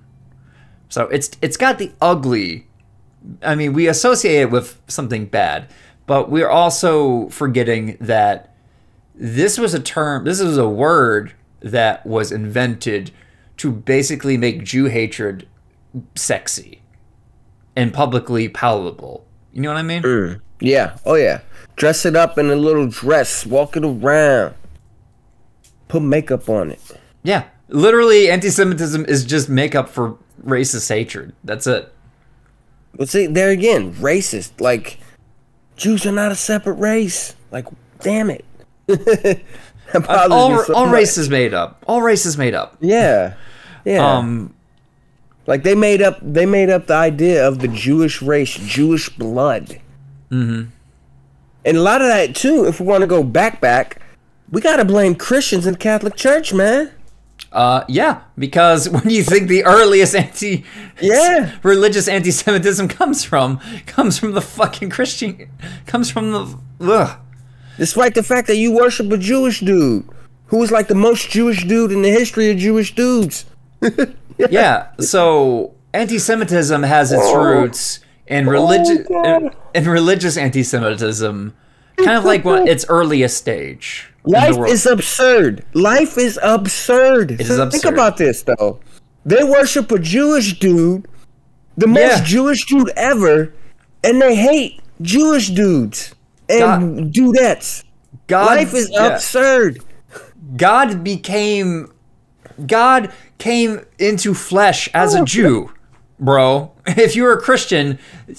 So it's got the ugly. I mean, we associate it with something bad, but we're also forgetting that this was a word that was invented to basically make Jew hatred sexy and publicly palatable. You know what I mean? Yeah. Oh, yeah. Dress it up in a little dress. Walk it around. Put makeup on it. Yeah. Literally, anti-Semitism is just makeup for racist hatred. That's it. But see, there again, racist. Like, Jews are not a separate race. Like, damn it. All race is made up. All race is made up. Yeah. Yeah. Like they made up the idea of the Jewish race, Jewish blood. Mm-hmm. And a lot of that too, if we want to go back, we gotta blame Christians in the Catholic Church, man. Yeah, because when you think the earliest religious anti-Semitism comes from the fucking Christian, Despite the fact that you worship a Jewish dude who was like the most Jewish dude in the history of Jewish dudes. Yeah, so anti-Semitism has its roots in religious anti-Semitism, kind of like its earliest stage. Life is absurd. Life is absurd. It is absurd. Think about this though. They worship a Jewish dude, the most Jewish dude ever, and they hate Jewish dudes and dudettes. Life is absurd. God came into flesh as a Jew, bro. If you're a Christian,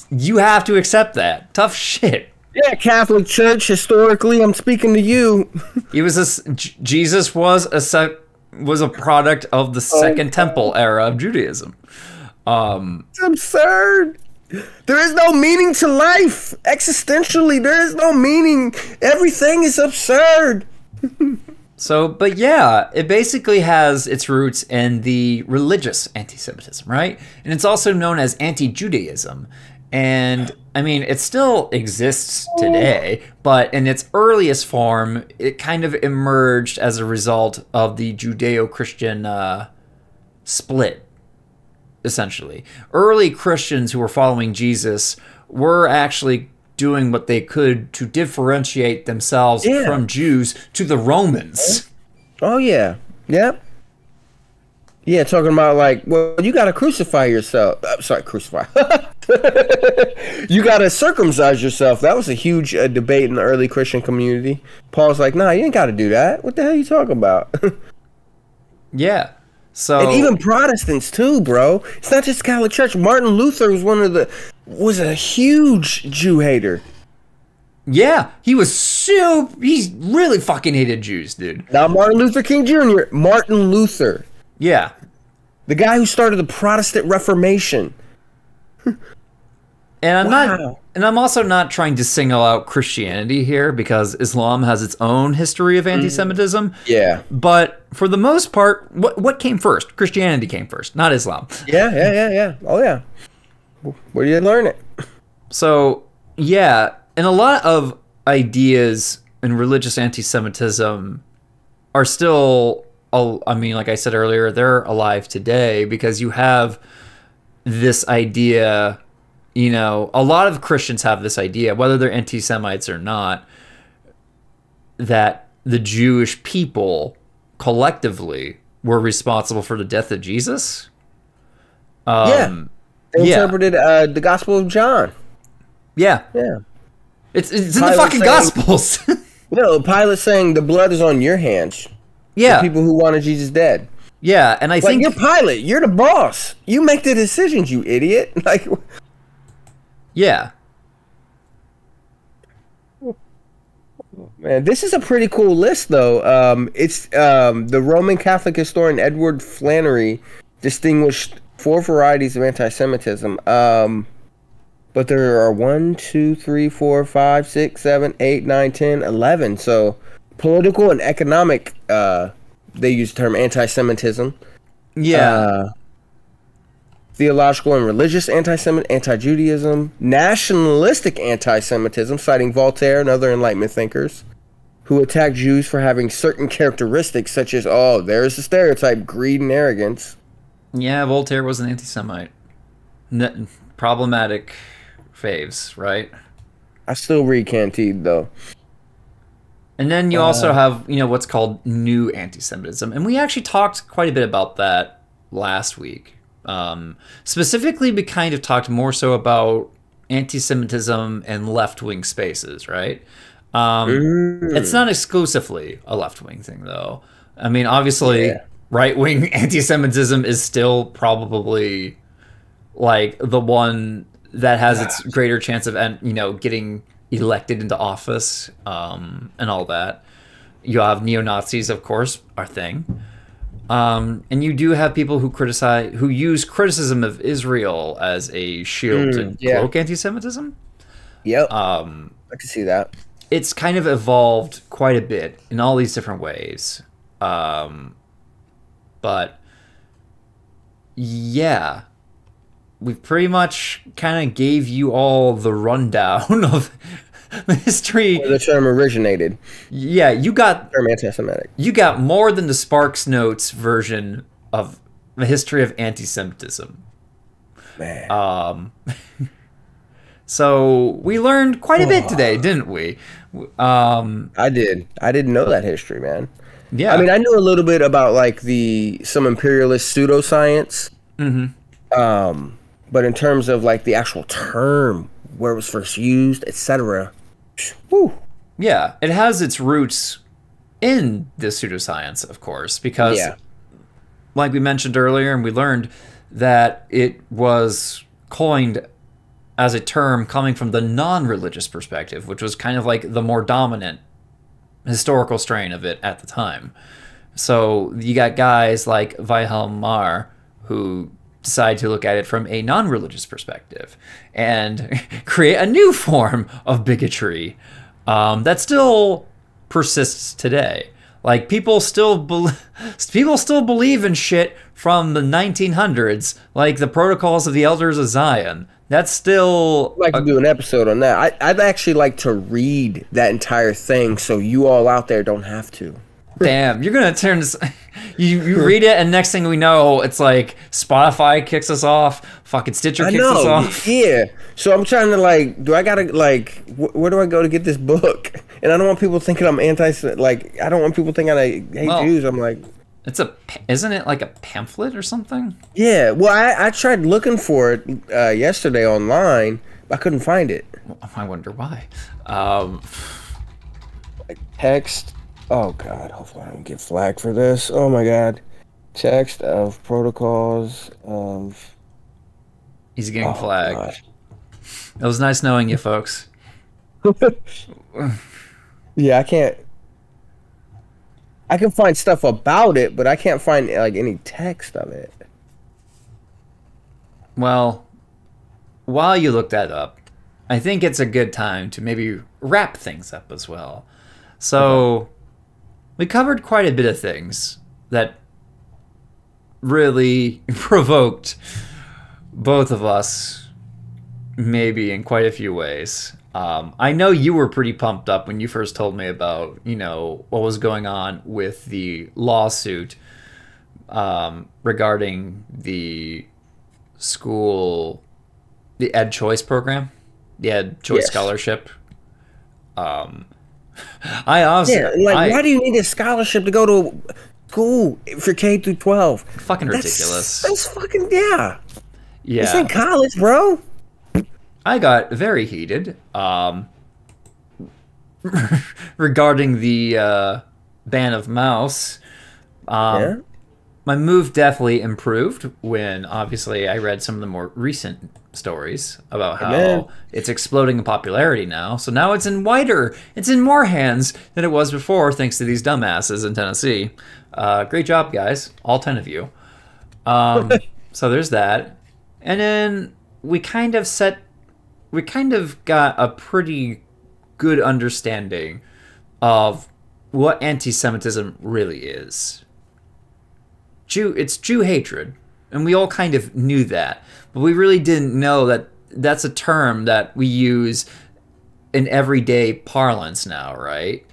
you have to accept that. Tough shit. Yeah, Catholic Church, historically, I'm speaking to you. Jesus was a product of the Second Temple era of Judaism. It's absurd. There is no meaning to life. Existentially, there is no meaning. Everything is absurd. So, but yeah, it basically has its roots in the religious anti-Semitism, right? And it's also known as anti-Judaism. And, I mean, it still exists today, but in its earliest form, it kind of emerged as a result of the Judeo-Christian split, essentially. Early Christians who were following Jesus were actually doing what they could to differentiate themselves from Jews to the Romans. Oh, yeah. Yep. Yeah, talking about like, well, you got to crucify yourself. Crucify. You got to circumcise yourself. That was a huge debate in the early Christian community. Paul's like, nah, you ain't got to do that. What the hell are you talking about? Yeah. So and even Protestants too, bro. It's not just Catholic Church. Martin Luther was a huge Jew hater. yeah, he really fucking hated Jews, dude. Not Martin Luther King Jr. Martin Luther, Yeah. the guy who started the Protestant Reformation. And I'm also not trying to single out Christianity here because Islam has its own history of anti-Semitism. Yeah. But for the most part, what came first? Christianity came first, not Islam. Yeah. Oh yeah. Where do you learn it? So, yeah, and a lot of ideas in religious anti-Semitism are still, I mean, like I said earlier, they're alive today because you have this idea. You know, a lot of Christians have this idea, whether they're anti-Semites or not, that the Jewish people collectively were responsible for the death of Jesus. They interpreted the Gospel of John. Yeah. It's in the fucking Gospels. Pilate saying the blood is on your hands. Yeah. The people who wanted Jesus dead. Yeah, and I think you're Pilate. You're the boss. You make the decisions, you idiot. Like. Yeah. Man, this is a pretty cool list, though. It's the Roman Catholic historian Edward Flannery distinguished 4 varieties of anti-Semitism. But there are 1, 2, 3, 4, 5, 6, 7, 8, 9, 10, 11. So political and economic, they use the term anti-Semitism. Yeah. Theological and religious anti-Judaism, nationalistic anti-Semitism, citing Voltaire and other Enlightenment thinkers who attack Jews for having certain characteristics such as, there's the stereotype, greed and arrogance. Yeah, Voltaire was an anti-Semite. Problematic faves, right? I still read Candide, though. And then you also have, what's called new anti-Semitism. And we actually talked quite a bit about that last week. Specifically, we kind of talked more so about anti-Semitism and left-wing spaces, right? It's not exclusively a left-wing thing, though. I mean, obviously, right-wing anti-Semitism is still probably like the one that has its greater chance of, getting elected into office, and all that. You have neo-Nazis, of course, our thing. And you do have people who use criticism of Israel as a shield to cloak anti-Semitism. Yep. I can see that. It's kind of evolved quite a bit in all these different ways. But yeah, we pretty much kind of gave you all the rundown of the history. Where the term originated. Yeah, you got the term anti-Semitic. You got more than the Sparks Notes version of the history of anti-Semitism. Man. So we learned quite a bit today, didn't we? I did. I didn't know that history, man. Yeah. I mean, I knew a little bit about like some imperialist pseudoscience. Mm-hmm. But in terms of like the actual term, where it was first used, etc. Yeah, it has its roots in the pseudoscience, of course, because like we mentioned earlier, and we learned that it was coined as a term coming from the non-religious perspective, which was kind of like the more dominant historical strain of it at the time. So you got guys like Wilhelm Marr who decide to look at it from a non-religious perspective and create a new form of bigotry that still persists today. Like people still believe in shit from the 1900s, like the Protocols of the Elders of Zion. That's still... I'd like to do an episode on that. I'd actually like to read that entire thing so you all out there don't have to. Damn, you're going to turn this... You read it, and next thing we know, it's like Spotify kicks us off, fucking Stitcher kicks us off. Yeah. So I'm trying to where do I go to get this book? And I don't want people thinking I'm I don't want people thinking I hate Jews. I'm like... Isn't it like a pamphlet or something? Yeah, well, I tried looking for it yesterday online, but I couldn't find it. I wonder why. Text. Oh God, hopefully I don't get flagged for this. Oh my God. Text of protocols of. He's getting Oh, flagged. gosh. It was nice knowing you, folks. Yeah, I can't. I can find stuff about it, but I can't find like any text of it. Well, while you look that up, I think it's a good time to maybe wrap things up as well. So, we covered quite a bit of things that really provoked both of us, maybe in quite a few ways. I know you were pretty pumped up when you first told me about, what was going on with the lawsuit regarding the school, the Ed Choice program, the Ed Choice Scholarship. I also, why do you need a scholarship to go to school for K through 12? Fucking ridiculous. That's fucking yeah. This Yeah. ain't college, bro. I got very heated regarding the ban of mouse. Yeah. My move definitely improved when, obviously, I read some of the more recent stories about how it's exploding in popularity now. So now it's in more hands than it was before, thanks to these dumbasses in Tennessee. Great job, guys, all 10 of you. So there's that, and then we kind of got a pretty good understanding of what anti-Semitism really is. It's Jew hatred, and we all kind of knew that, but we really didn't know that that's a term that we use in everyday parlance now, right?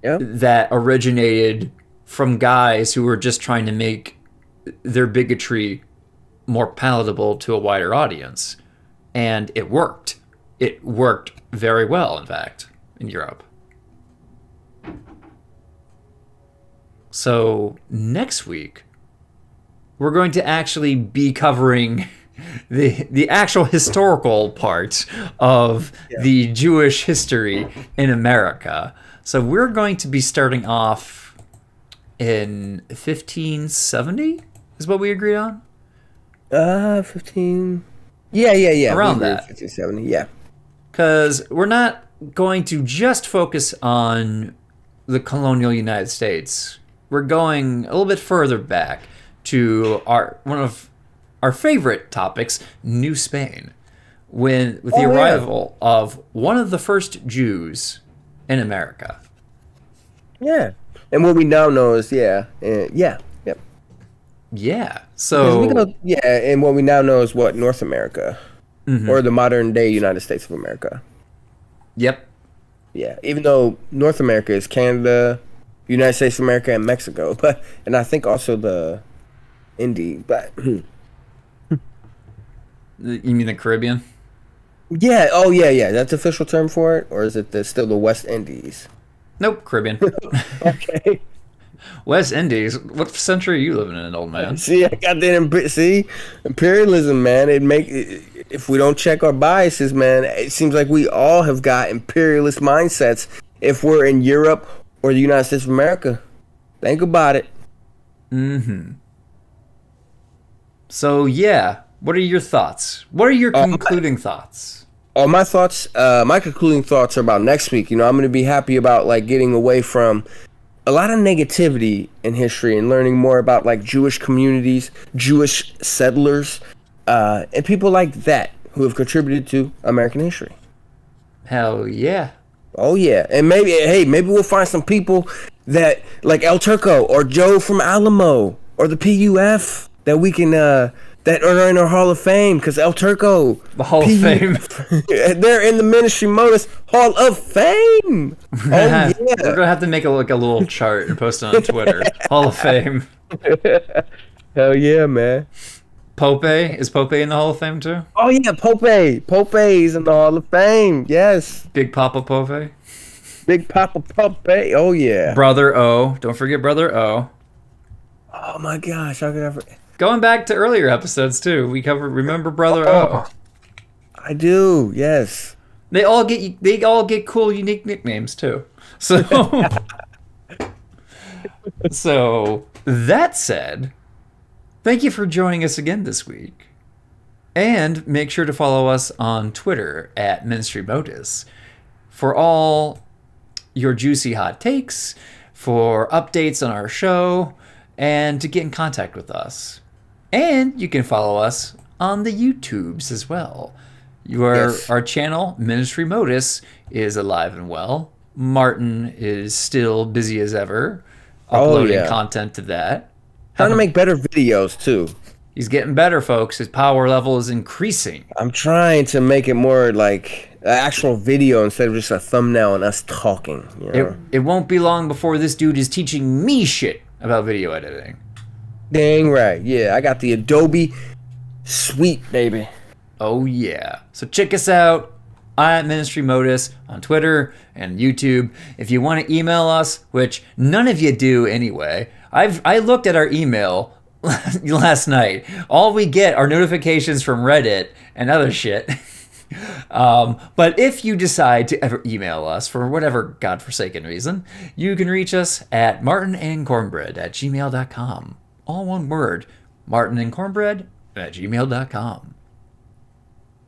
Yeah. That originated from guys who were just trying to make their bigotry more palatable to a wider audience. And it worked. It worked very well, in fact, in Europe. So next week, we're going to actually be covering the actual historical part of the Jewish history in America. So we're going to be starting off in 1570, is what we agreed on? 15. Yeah. Around that. 1570, yeah. Because we're not going to just focus on the colonial United States. We're going a little bit further back to one of our favorite topics, New Spain, with the arrival of one of the first Jews in America. Yeah. And what we now know is, yep. Yeah. So and what we now know is what, North America, or the modern day United States of America. Yep. Yeah. Even though North America is Canada, United States of America, and Mexico, and I think also the Indies, but You mean the Caribbean? yeah. Oh yeah. That's the official term for it, or is it still the West Indies? Nope, Caribbean. Okay. West Indies. What century are you living in, old man? See, I got that. Imperialism, man. If we don't check our biases, man, it seems like we all have got imperialist mindsets. If we're in Europe or the United States of America, think about it. So yeah, what are your thoughts? What are your concluding thoughts? My thoughts. My concluding thoughts are about next week. I'm going to be happy about getting away from a lot of negativity in history and learning more about Jewish communities, Jewish settlers, and people like that who have contributed to American history. Hell yeah. Oh yeah, and maybe we'll find some people that like El Turco or Joe from Alamo or the PUF that we can that are in our Hall of Fame, because El Turco, the Hall of Fame, they're in the Ministrymodus Hall of Fame. Oh yeah, we're gonna have to make a little chart and post it on Twitter. Hall of Fame. Hell yeah, man. Is Pope in the Hall of Fame too? Oh yeah, Pope's in the Hall of Fame. Yes. Big Papa Pope. Big Papa Pope. Oh yeah. Brother O. Don't forget Brother O. Oh my gosh, how could I forget? Going back to earlier episodes too, we covered Remember Brother O. I do. Yes. They all get cool, unique nicknames too. So That said, thank you for joining us again this week. And make sure to follow us on Twitter at Ministrymodus for all your juicy hot takes, for updates on our show, and to get in contact with us. And you can follow us on the YouTubes as well. Our channel, Ministrymodus, is alive and well. Martin is still busy as ever, uploading content to that. Trying to make better videos, too. He's getting better, folks. His power level is increasing. I'm trying to make it more like an actual video instead of just a thumbnail and us talking. You know? It won't be long before this dude is teaching me shit about video editing. Dang right. Yeah, I got the Adobe Suite, baby. Oh, yeah. So check us out at Ministrymodus on Twitter and YouTube. If you want to email us, which none of you do anyway, I looked at our email last night. All we get are notifications from Reddit and other shit. But if you decide to ever email us for whatever godforsaken reason, you can reach us at martinandcornbread@gmail.com. All one word, martinandcornbread@gmail.com.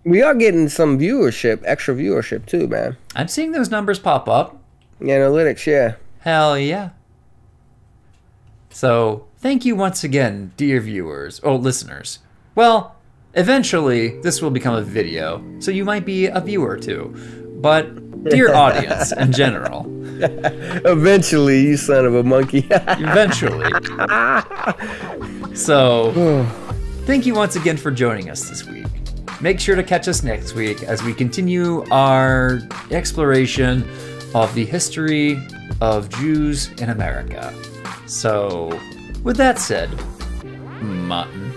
We are getting some viewership, extra viewership too, man. I'm seeing those numbers pop up. Analytics, yeah. Hell yeah. So, thank you once again, dear viewers, or listeners. Well, eventually, this will become a video, so you might be a viewer too. But, dear audience in general. Eventually, you son of a monkey. Eventually. So, thank you once again for joining us this week. Make sure to catch us next week as we continue our exploration of the history of Jews in America. So, with that said, Martin,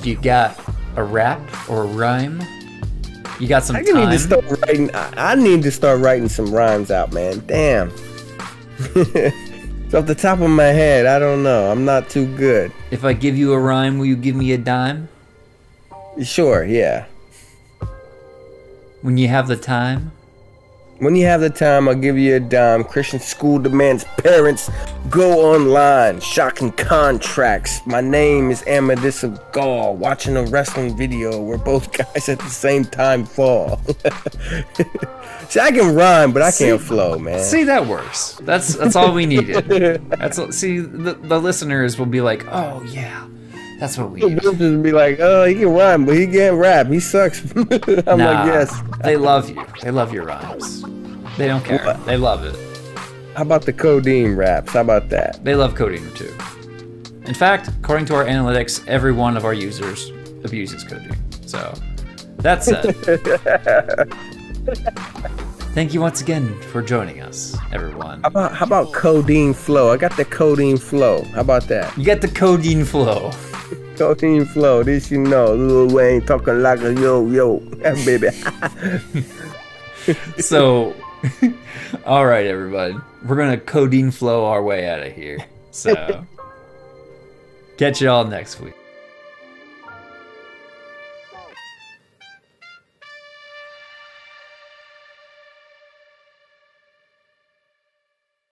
you got a rap or a rhyme? You got some time? I need to start writing some rhymes out, man. Damn. It's off the top of my head. I don't know. I'm not too good. If I give you a rhyme, will you give me a dime? Sure, yeah. When you have the time? When you have the time, I'll give you a dime. Christian school demands parents go online. Shocking contracts. My name is Amadis of Gaul. Watching a wrestling video where both guys at the same time fall. See, I can rhyme, but I can't flow, man. See, that works. That's all we needed. See, the listeners will be like, oh yeah, that's what we need. They'll just be like, oh, he can rhyme, but he can't rap. He sucks. I'm like, yes. They love you. They love your rhymes. They don't care. What? They love it. How about the codeine raps? How about that? They love codeine too. In fact, according to our analytics, every one of our users abuses codeine. So, that said, thank you once again for joining us, everyone. How about codeine flow? I got the codeine flow. How about that? You got the codeine flow. Codeine flow. This you know. Lil Wayne talking like a yo, baby. So, all right, everybody. We're going to codeine flow our way out of here. So, catch y'all next week.